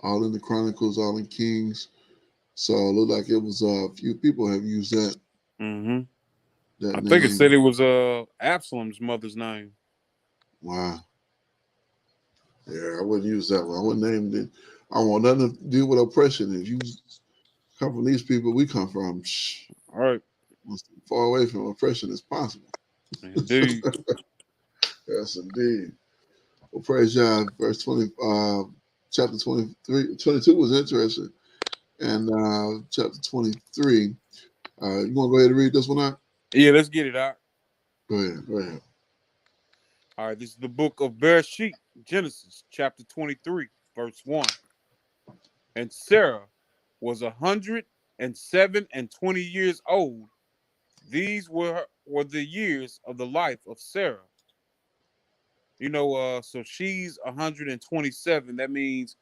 Speaker 1: All in the Chronicles, all in Kings. So it looked like it was a few people have used that.
Speaker 2: Mm-hmm.
Speaker 1: That
Speaker 2: I
Speaker 1: name.
Speaker 2: think it said it was Absalom's mother's name.
Speaker 1: Wow. Yeah, I wouldn't use that one. I wouldn't name it. I want nothing to do with oppression. If you come from these people we come from,
Speaker 2: All right.
Speaker 1: as far away from oppression as possible.
Speaker 2: Indeed.
Speaker 1: Yes, indeed. Well, praise God. Verse 20, chapter 23, 22 was interesting. And chapter 23, you want to go ahead and read this one out?
Speaker 2: Yeah, let's get it out.
Speaker 1: Go ahead.
Speaker 2: All right, this is the book of Bereshit, Genesis, chapter 23, verse 1. And Sarah was 107 and 20 years old. These were the years of the life of Sarah. So she's 127. That means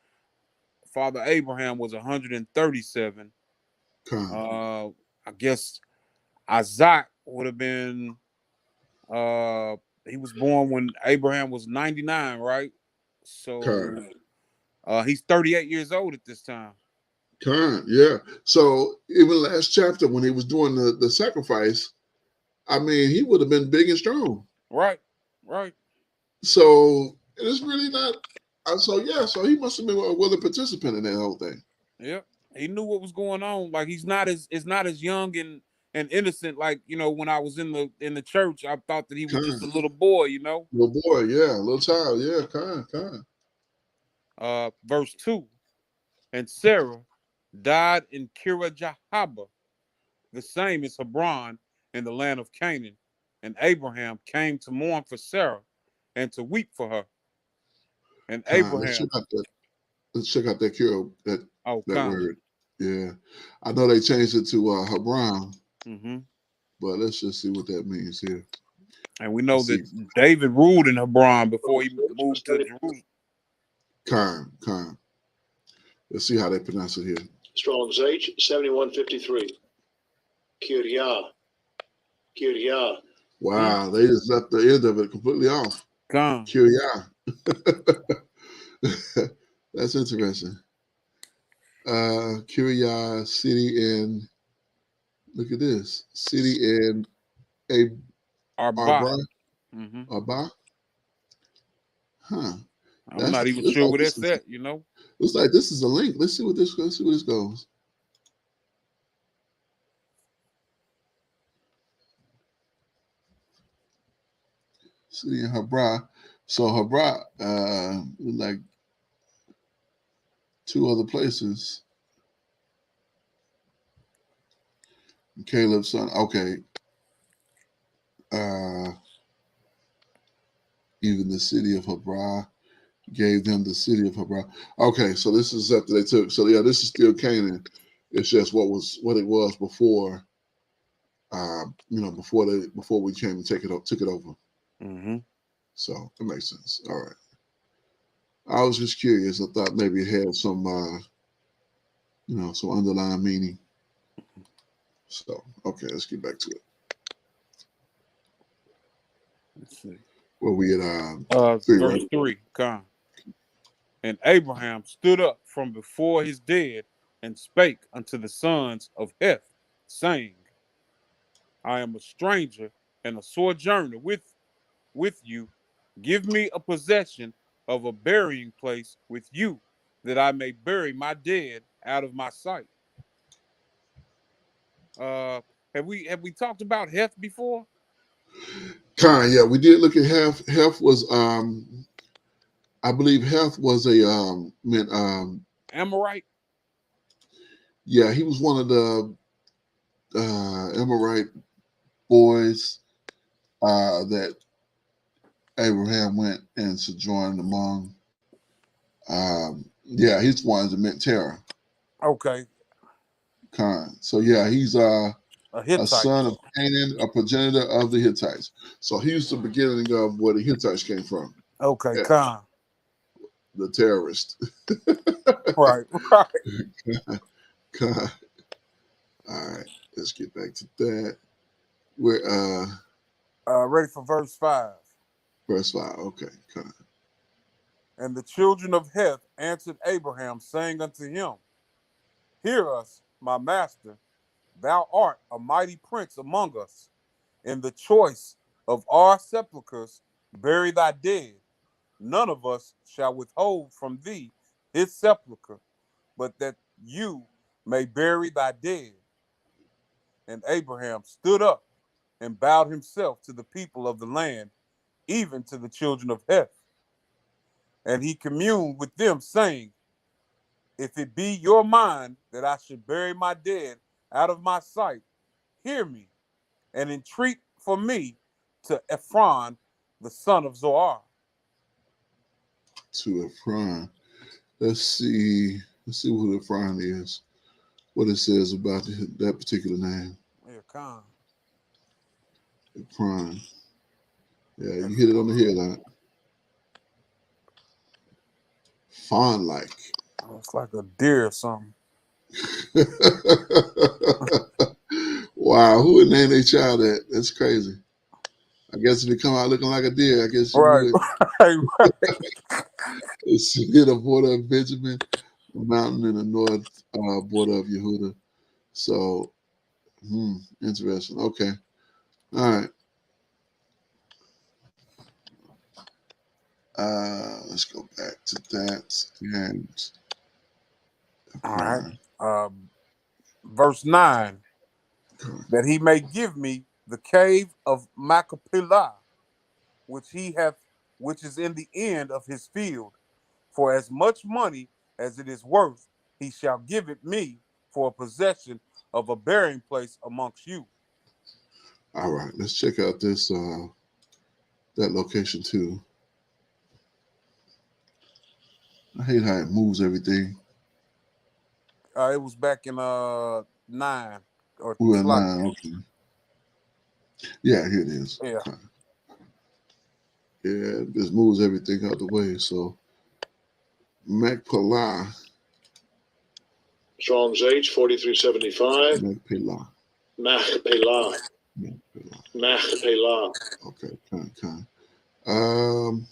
Speaker 2: Father Abraham was 137. I guess Isaac would have been he was born when Abraham was 99, right? So he's 38 years old at this time.
Speaker 1: Yeah. So even last chapter when he was doing the sacrifice, I mean, he would have been big and strong.
Speaker 2: Right.
Speaker 1: So it's really not. So he must have been a willing participant in that whole thing.
Speaker 2: Yep. He knew what was going on. Like it's not as young and innocent. Like when I was in the church, I thought that he was just a little boy.
Speaker 1: Little boy, yeah, little child, yeah, kind.
Speaker 2: Verse 2. And Sarah died in Kirjahaba, the same as Hebron in the land of Canaan. And Abraham came to mourn for Sarah and to weep for her. And Abraham.
Speaker 1: Let's check out that word. Yeah. I know they changed it to Hebron.
Speaker 2: Mm-hmm.
Speaker 1: But let's just see what that means here.
Speaker 2: And we know that David ruled in Hebron before he moved to Jerusalem.
Speaker 1: Khan. Let's see how they pronounce it here.
Speaker 3: Strong's H 7153. Kiryah.
Speaker 1: Wow, they just left the end of it completely off. Kiryah. That's interesting. Kiryah, city in. Look at this. City in
Speaker 2: Arba.
Speaker 1: Arba? Huh.
Speaker 2: I'm not even sure what that's at,
Speaker 1: Looks like this is a link. Let's see where this goes. City in Hebron. So Hebron, like two other places. Caleb's son. Okay. even the city of Hebrah, gave them the city of Hebrah. Okay, so this is after they took. So yeah, this is still Canaan. It's just what it was before. Before we came and took it over.
Speaker 2: Mm-hmm.
Speaker 1: So it makes sense. All right. I was just curious. I thought maybe it had some, some underlying meaning. So okay, let's get back to it.
Speaker 2: Let's see.
Speaker 1: Where we at?
Speaker 2: 3,
Speaker 1: verse
Speaker 2: right? 3. Come. And Abraham stood up from before his dead and spake unto the sons of Heth, saying, I am a stranger and a sojourner with you. Give me a possession of a burying place with you, that I may bury my dead out of my sight. Have we talked about Heth before?
Speaker 1: Yeah, we did look at Heth. Heth was I believe Heth was a
Speaker 2: Amorite.
Speaker 1: Yeah, he was one of the Amorite boys that Abraham went and sojourned among. Yeah, he's the one that meant terror.
Speaker 2: Okay.
Speaker 1: So yeah, he's a
Speaker 2: Hittite.
Speaker 1: son of Canaan, a progenitor of the Hittites. So he's the beginning of where the Hittites came from.
Speaker 2: Okay,
Speaker 1: yeah. The terrorist.
Speaker 2: Right.
Speaker 1: All right, let's get back to that. We're
Speaker 2: ready for verse 5.
Speaker 1: Verse 5, okay.
Speaker 2: And the children of Heth answered Abraham, saying unto him, Hear us, my master, thou art a mighty prince among us. In the choice of our sepulchres, bury thy dead. None of us shall withhold from thee his sepulchre, but that you may bury thy dead. And Abraham stood up and bowed himself to the people of the land, even to the children of Heth. And he communed with them, saying, If it be your mind that I should bury my dead out of my sight, hear me, and entreat for me to Ephron, the son of Zohar.
Speaker 1: To Ephron. Let's see who Ephron is. What it says about that particular name.
Speaker 2: Ephron.
Speaker 1: Ephron. Yeah, you hit it on the head, huh? Fawn-like.
Speaker 2: Oh, it's like a deer or something.
Speaker 1: Wow, who would name their child that? That's crazy. I guess if it come out looking like a deer, I guess you
Speaker 2: right.
Speaker 1: would. Right. It's near the border of Benjamin, a mountain in the north border of Yehuda. So, interesting. Okay. All right. Let's go back to that. And
Speaker 2: all right. Verse 9. That he may give me the cave of Machpelah, which is in the end of his field, for as much money as it is worth, he shall give it me for a possession of a burying place amongst you.
Speaker 1: All right, let's check out this that location too. I hate how it moves everything.
Speaker 2: It was back in 9 or
Speaker 1: we were 9. Okay. Yeah, here it is.
Speaker 2: Yeah.
Speaker 1: Okay. Yeah, it just moves everything out the way. So Machpelah.
Speaker 3: Strong's H 4375.
Speaker 1: Machpelah.
Speaker 3: Machpelah. Machpelah.
Speaker 1: Okay, kind.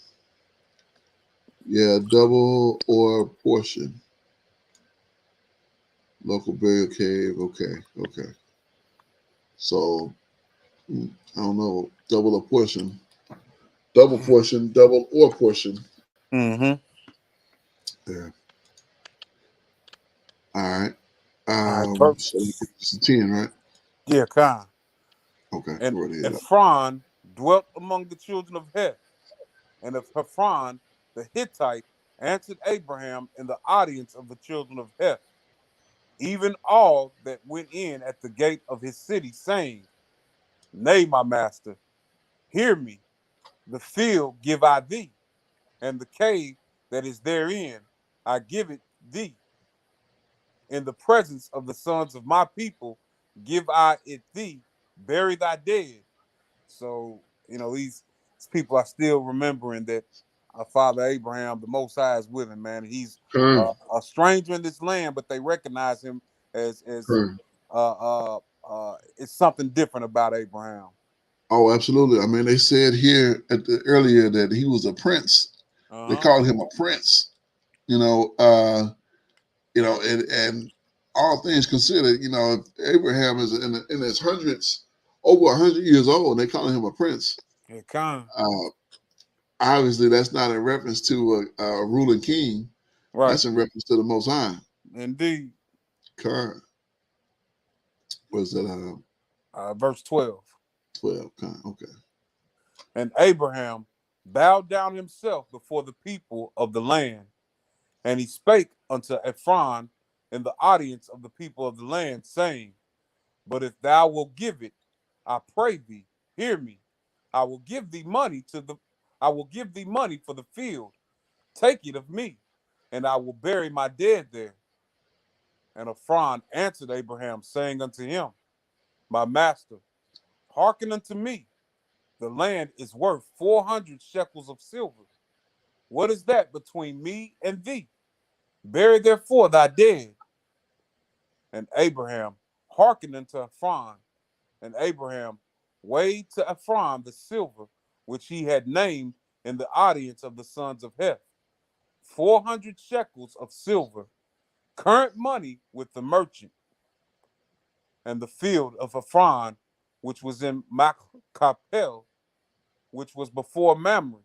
Speaker 1: Yeah, double or portion. Local burial cave. Okay. So I don't know, double or portion. Double portion, double or portion.
Speaker 2: Mm-hmm.
Speaker 1: Yeah. All right. So it's a 10, right?
Speaker 2: Yeah, kind.
Speaker 1: Okay.
Speaker 2: And Ephron dwelt among the children of Heth, and of Ephron the Hittite answered Abraham in the audience of the children of Heth, even all that went in at the gate of his city, saying, Nay, my master, hear me, The field give I thee, and the cave that is therein I give it thee. In the presence of the sons of my people give I it thee. Bury thy dead. So, these people are still remembering that our father Abraham, the Most High, is with him, man. He's
Speaker 1: Con,
Speaker 2: a stranger in this land, but they recognize him as
Speaker 1: con.
Speaker 2: it's something different about Abraham.
Speaker 1: Oh, absolutely. I mean, they said here earlier that he was a prince. They
Speaker 2: Uh-huh.
Speaker 1: called him a prince. And all things considered, Abraham is in his hundreds, over 100 years old, and they call him a prince.
Speaker 2: Yeah, Khan.
Speaker 1: Uh, Obviously, that's not in reference to a ruling king.
Speaker 2: Right.
Speaker 1: That's in reference to the Most High.
Speaker 2: Indeed.
Speaker 1: Con. Was that
Speaker 2: Verse 12.
Speaker 1: 12? Con. Okay.
Speaker 2: And Abraham bowed down himself before the people of the land, and he spake unto Ephron in the audience of the people of the land, saying, But if thou wilt give it, I pray thee, hear me. I will give thee money for the field. Take it of me, and I will bury my dead there. And Ephron answered Abraham, saying unto him, My master, hearken unto me. The land is worth 400 shekels of silver. What is that between me and thee? Bury therefore thy dead. And Abraham hearkened unto Ephron, and Abraham weighed to Ephron the silver which he had named in the audience of the sons of Heth, 400 shekels of silver, current money with the merchant. And the field of Ephron, which was in Machpel, which was before Mamre,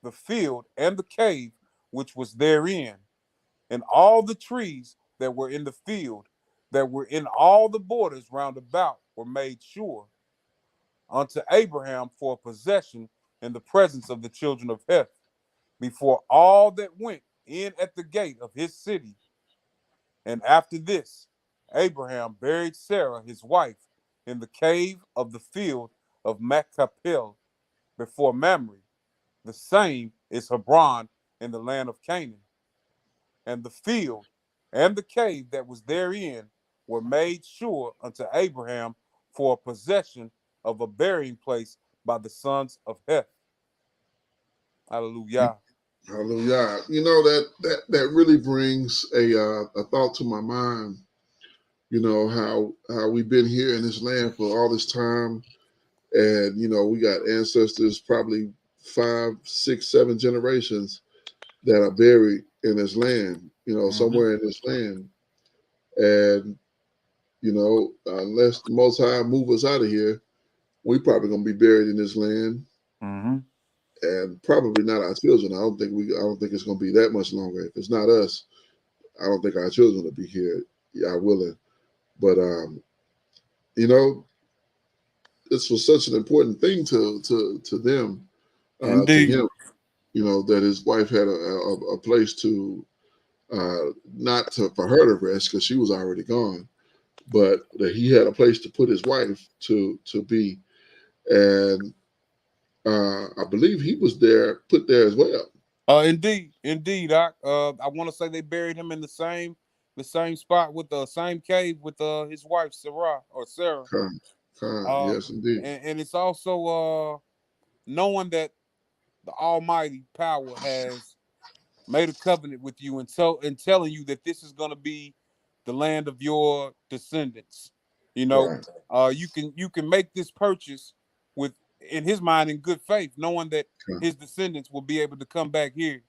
Speaker 2: the field and the cave which was therein, and all the trees that were in the field, that were in all the borders round about, were made sure unto Abraham for a possession in the presence of the children of Heth, before all that went in at the gate of his city. And after this, Abraham buried Sarah his wife in the cave of the field of Machpel before Mamre. The same is Hebron in the land of Canaan. And the field and the cave that was therein were made sure unto Abraham for a possession of a burying place by the sons of Heth. Hallelujah.
Speaker 1: Hallelujah. That really brings a thought to my mind. How we've been here in this land for all this time, and we got ancestors, probably 5, 6, 7 generations that are buried in this land. Somewhere in this land, and unless the Most High move us out of here, we probably gonna be buried in this land,
Speaker 2: Mm-hmm.
Speaker 1: and probably not our children. I don't think it's gonna be that much longer. If it's not us, I don't think our children will be here. Yeah, willing. But this was such an important thing to them, to
Speaker 2: Indeed.
Speaker 1: him. That his wife had a place to, not for her to rest because she was already gone, but that he had a place to put his wife to be, and I believe he was put there as well.
Speaker 2: Indeed. I want to say they buried him in the same spot with the same cave with his wife Sarah.
Speaker 1: Con,
Speaker 2: Uh,
Speaker 1: yes, indeed.
Speaker 2: and it's also knowing that the Almighty Power has made a covenant with you, and telling you that this is going to be the land of your descendants.
Speaker 1: Right.
Speaker 2: You can make this purchase with, in his mind, in good faith, knowing that
Speaker 1: Con,
Speaker 2: his descendants will be able to come back here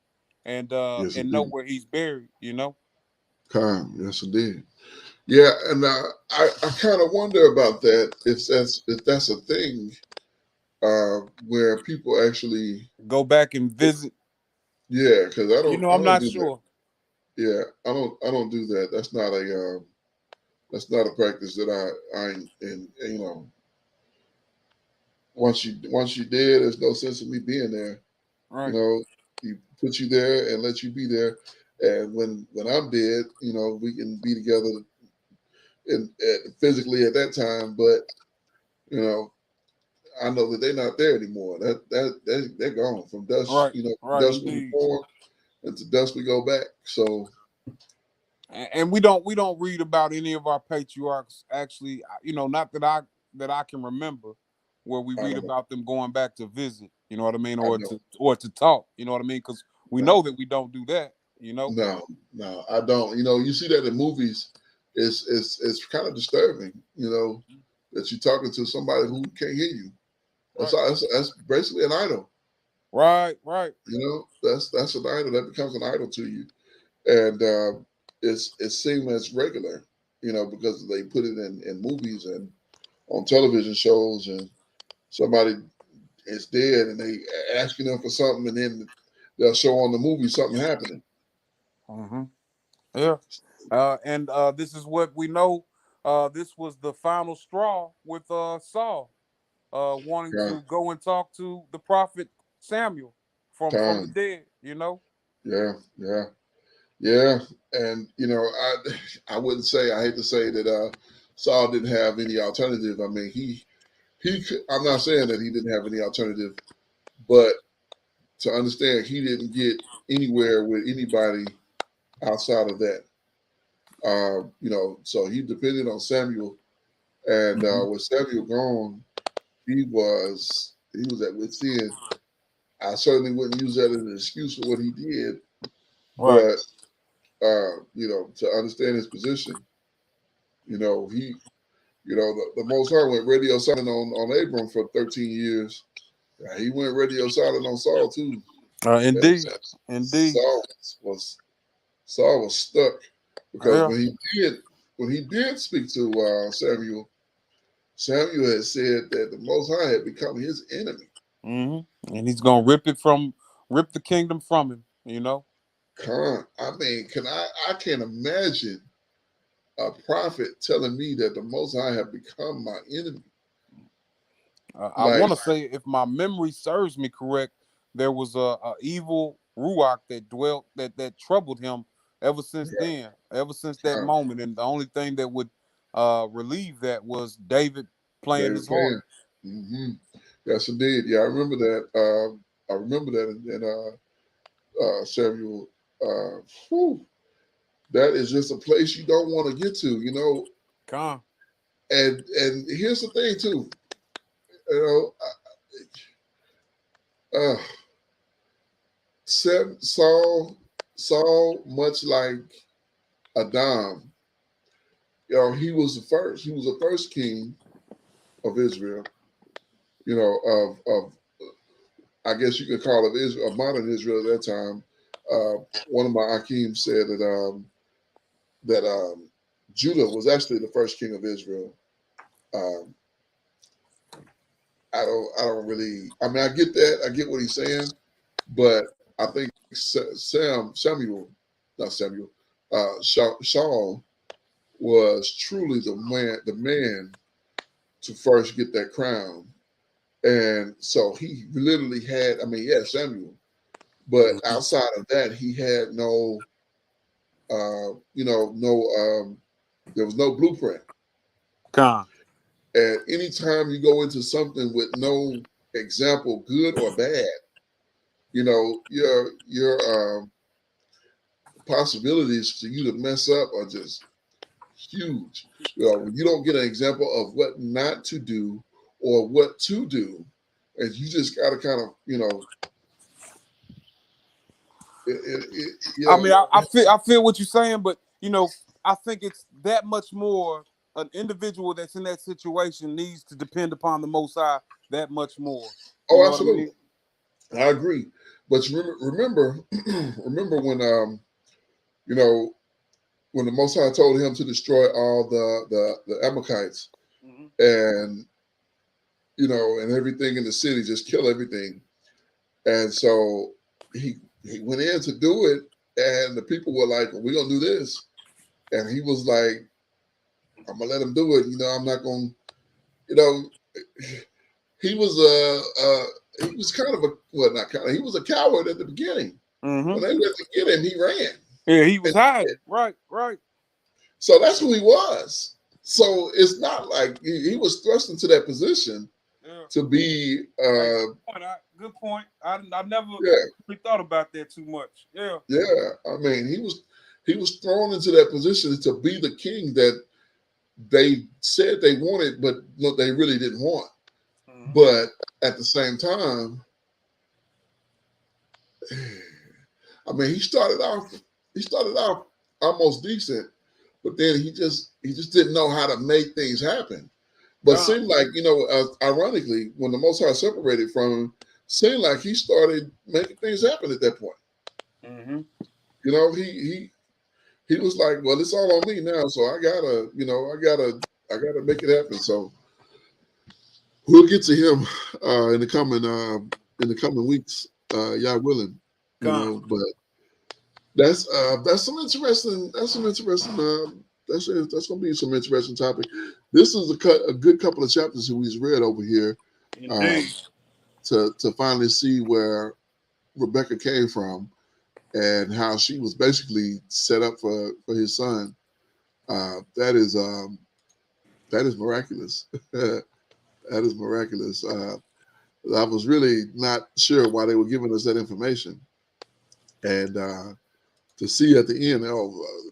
Speaker 2: and
Speaker 1: yes,
Speaker 2: know
Speaker 1: indeed.
Speaker 2: where he's buried.
Speaker 1: Con, yes, indeed. Yeah, and I kind of wonder about that, if that's a thing, where people actually,
Speaker 2: Go back and visit.
Speaker 1: yeah, because I
Speaker 2: I'm
Speaker 1: don't
Speaker 2: not
Speaker 1: do that.
Speaker 2: sure.
Speaker 1: Yeah, I don't do that. That's not a practice that I and once you dead, there's no sense of me being there.
Speaker 2: Right.
Speaker 1: He put you there and let you be there, and when I'm dead, we can be together physically at that time. But you know, I know that they're not there anymore. They're gone from dust.
Speaker 2: Right,
Speaker 1: Dust we
Speaker 2: indeed.
Speaker 1: born, and to dust we go back. So
Speaker 2: And we don't read about any of our patriarchs actually. Not that I can remember where we
Speaker 1: I
Speaker 2: read
Speaker 1: don't know.
Speaker 2: about them going back to visit. You know what I mean,
Speaker 1: I
Speaker 2: or
Speaker 1: know.
Speaker 2: to talk. You know what I mean, because we
Speaker 1: No.
Speaker 2: know that we don't do that.
Speaker 1: No, I don't. You see that in movies. It's kind of disturbing. That you're talking to somebody who can't hear you. That's basically an idol.
Speaker 2: Right.
Speaker 1: That's an idol that becomes an idol to you, and it seems as regular. Because they put it in movies and on television shows, and somebody is dead and they asking them for something, and then they'll show on the movie something happening.
Speaker 2: Mm-hmm. Yeah. And this is what we know. This was the final straw with Saul wanting
Speaker 1: Yeah.
Speaker 2: to go and talk to the prophet Samuel from the
Speaker 1: Time.
Speaker 2: dead.
Speaker 1: Yeah. And I wouldn't say, I hate to say that Saul didn't have any alternative. I mean, he could, I'm not saying that he didn't have any alternative, but to understand he didn't get anywhere with anybody outside of that. So he depended on Samuel, and with Samuel gone, he was at wit's end. I certainly wouldn't use that as an excuse for what he did,
Speaker 2: Right.
Speaker 1: but to understand his position, he, the Most High went radio silent on Abram for 13 years. He went radio silent on Saul too.
Speaker 2: Indeed.
Speaker 1: Saul was stuck because when he did speak to Samuel had said that the Most High had become his enemy.
Speaker 2: Mm-hmm. And he's gonna rip the kingdom from him.
Speaker 1: I mean, I can't imagine a prophet telling me that the Most High have become my enemy.
Speaker 2: I want to say, if my memory serves me correct, there was a evil ruach that dwelt that troubled him ever since then, ever since that moment, and the only thing that would relieve that was David playing his harp.
Speaker 1: Mm-hmm. Yes, indeed. Yeah, I remember that. I remember that in Samuel. That is just a place you don't want to get to, And here's the thing too, Saul, much like Adam, he was the first. He was the first king of Israel. Of I guess you could call it Israel, of modern Israel at that time. One of my Akim said that Judah was actually the first king of Israel. I don't really. I mean, I get that. I get what he's saying, but I think Saul was truly the man to first get that crown, and so he literally had. I mean, yeah, Samuel, but outside of that, he had no. There was no blueprint. And anytime you go into something with no example, good or bad, your possibilities for you to mess up are just huge. When you don't get an example of what not to do or what to do, and you just got to kind of,
Speaker 2: I mean, I feel what you're saying, but I think it's that much more. An individual that's in that situation needs to depend upon the Most High that much more.
Speaker 1: Oh, absolutely. I agree. But remember when when the Most High told him to destroy all the Amalekites, and and everything in the city, just kill everything. And so he went in to do it, and the people were like, "We're gonna do this," and he was like, "I'm gonna let him do it." I'm not gonna. He was kind of he was a coward at the beginning. When they went to get him, he ran.
Speaker 2: Yeah, he was hiding. Right.
Speaker 1: So that's who he was. So it's not like he was thrust into that position to be
Speaker 2: good point. I never
Speaker 1: yeah.
Speaker 2: really thought about that too much. Yeah.
Speaker 1: Yeah. I mean, he was thrown into that position to be the king that they said they wanted, but look, they really didn't want.
Speaker 2: Mhm.
Speaker 1: But at the same time, I mean, he started off almost decent, but then he just didn't know how to make things happen. But
Speaker 2: God.
Speaker 1: seemed like, ironically, when the Most High separated from him, seemed like he started making things happen at that point.
Speaker 2: Mm-hmm.
Speaker 1: You know, he was like, well, it's all on me now, so I gotta make it happen. So we'll get to him in the coming weeks, y'all willing,
Speaker 2: God.
Speaker 1: but that's some interesting that's gonna be some interesting topic. This is a good couple of chapters that we've read over here,
Speaker 2: Indeed.
Speaker 1: to finally see where Rebecca came from and how she was basically set up for his son. That is miraculous. That is miraculous. I was really not sure why they were giving us that information, and to see at the end,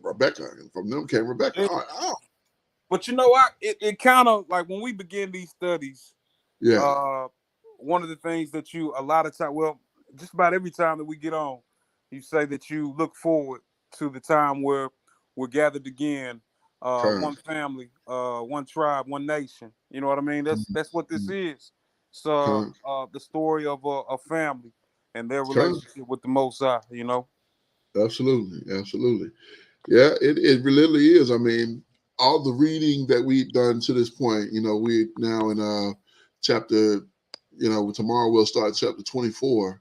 Speaker 1: Rebecca, and from them came Rebecca.
Speaker 2: Yeah.
Speaker 1: Oh.
Speaker 2: But you know what? It kind of like when we begin these studies.
Speaker 1: Yeah.
Speaker 2: One of the things that you a lot of time, well, just about every time that we get on, you say that you look forward to the time where we're gathered again, one family, one tribe, one nation. You know what I mean? That's what this is. So the story of a family and their relationship with the Most High. You know.
Speaker 1: Absolutely. Yeah, it really is. I mean, all the reading that we've done to this point, we now in chapter, tomorrow we'll start chapter 24.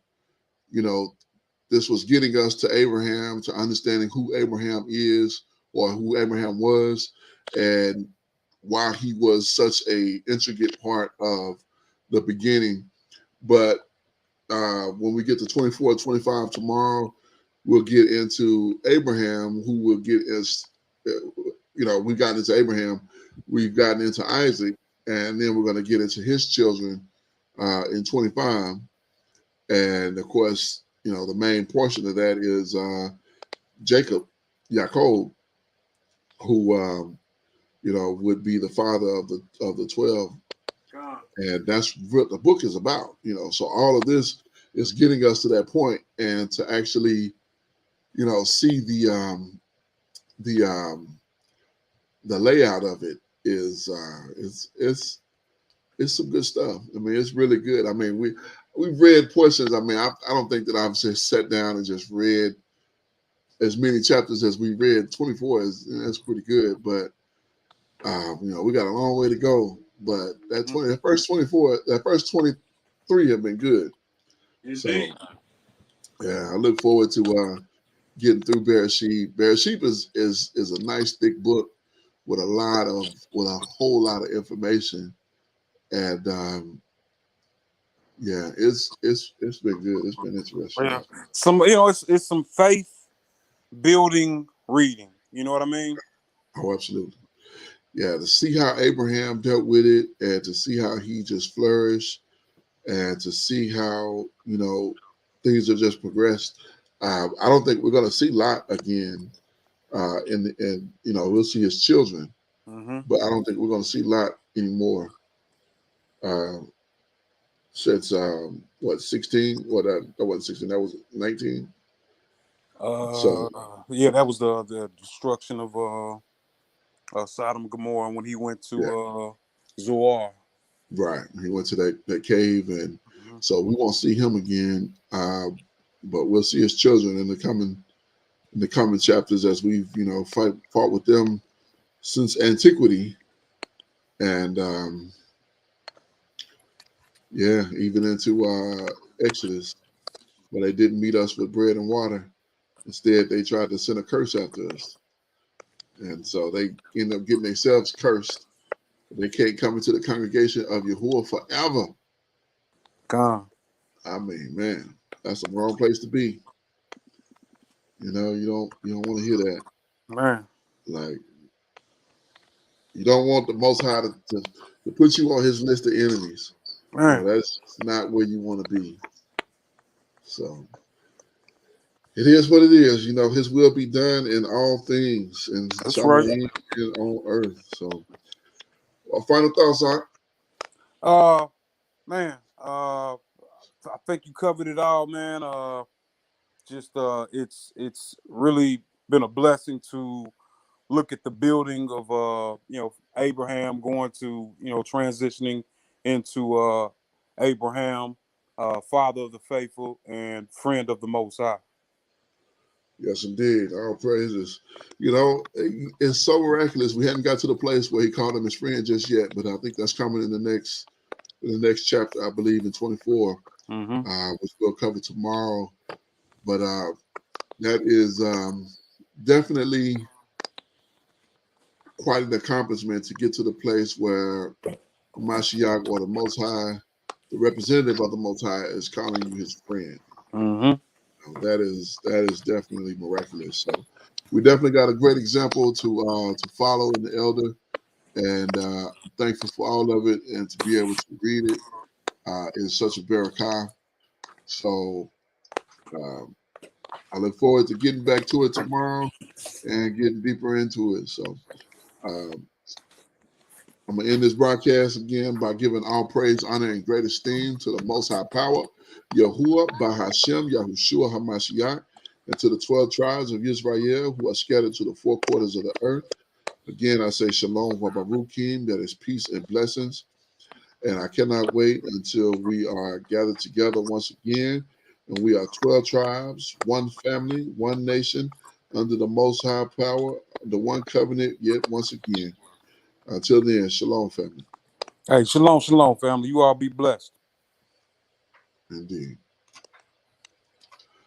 Speaker 1: This was getting us to Abraham, to understanding who Abraham is or who Abraham was, and why he was such a intricate part of the beginning. But when we get to 24, 25 tomorrow, we'll get into Abraham, who will get us, we've gotten into Abraham, we've gotten into Isaac, and then we're going to get into his children in 25. And of course, the main portion of that is Jacob, Yaakov, who, would be the father of the 12.
Speaker 2: God.
Speaker 1: And that's what the book is about, So all of this is getting us to that point, and to actually, see the layout of it is it's some good stuff. I mean, it's really good. I mean, we've read portions. I mean, I don't think that I've just sat down and just read as many chapters as we read. 24 that's pretty good, but we got a long way to go. But that first 24, that first 23 have been good.
Speaker 2: Indeed.
Speaker 1: So yeah, I look forward to getting through Bereshit. Bereshit is a nice thick book with a whole lot of information, and yeah, it's been good. It's been interesting.
Speaker 2: Yeah. It's some faith building reading. You know what I mean?
Speaker 1: Oh, absolutely. Yeah, to see how Abraham dealt with it, and to see how he just flourished, and to see how things have just progressed. I don't think we're going to see Lot again. And we'll see his children, but I don't think we're going to see Lot anymore. Since 16? What that wasn't 16. That was 19. So
Speaker 2: Yeah, that was the destruction of Sodom and Gomorrah when he went to Zoar.
Speaker 1: Right, he went to that cave, and so we won't see him again. But we'll see his children in the coming chapters, as we've fought with them since antiquity, and even into Exodus, where they didn't meet us with bread and water. Instead, they tried to send a curse after us, and so they end up getting themselves cursed. They can't come into the congregation of Yahuwah forever.
Speaker 2: God.
Speaker 1: I mean, man, that's the wrong place to be. You don't want to hear that.
Speaker 2: Man.
Speaker 1: Like, you don't want the Most High to put you on his list of enemies.
Speaker 2: Man,
Speaker 1: that's not where you want to be. So it is what it is. His will be done in all things, and
Speaker 2: that's
Speaker 1: some
Speaker 2: right.
Speaker 1: and on earth. So, final thoughts, Art?
Speaker 2: Man, I think you covered it all, man. It's really been a blessing to look at the building of Abraham going to transitioning into Abraham, father of the faithful and friend of the Most High.
Speaker 1: Yes, indeed. All praises. It's so miraculous. We hadn't got to the place where he called him his friend just yet, but I think that's coming in the next chapter, I believe, in 24, which we'll cover tomorrow. But that is definitely quite an accomplishment to get to the place where Mashiach, or the Most High, the representative of the Most High, is calling you his friend. That is definitely miraculous. So we definitely got a great example to follow in the elder, and I'm thankful for all of it, and to be able to read it is such a barakah. So I look forward to getting back to it tomorrow and getting deeper into it. So I'm going to end this broadcast again by giving all praise, honor, and great esteem to the Most High Power, Yahuwah, Bahashem, Yahushua HaMashiach, and to the 12 tribes of Israel who are scattered to the four quarters of the earth. Again, I say Shalom Vabarukim, that is peace and blessings. And I cannot wait until we are gathered together once again. And we are 12 tribes, one family, one nation, under the Most High Power, the one covenant, yet once again. Until then, Shalom, family.
Speaker 2: Hey, shalom, family. You all be blessed.
Speaker 1: Indeed.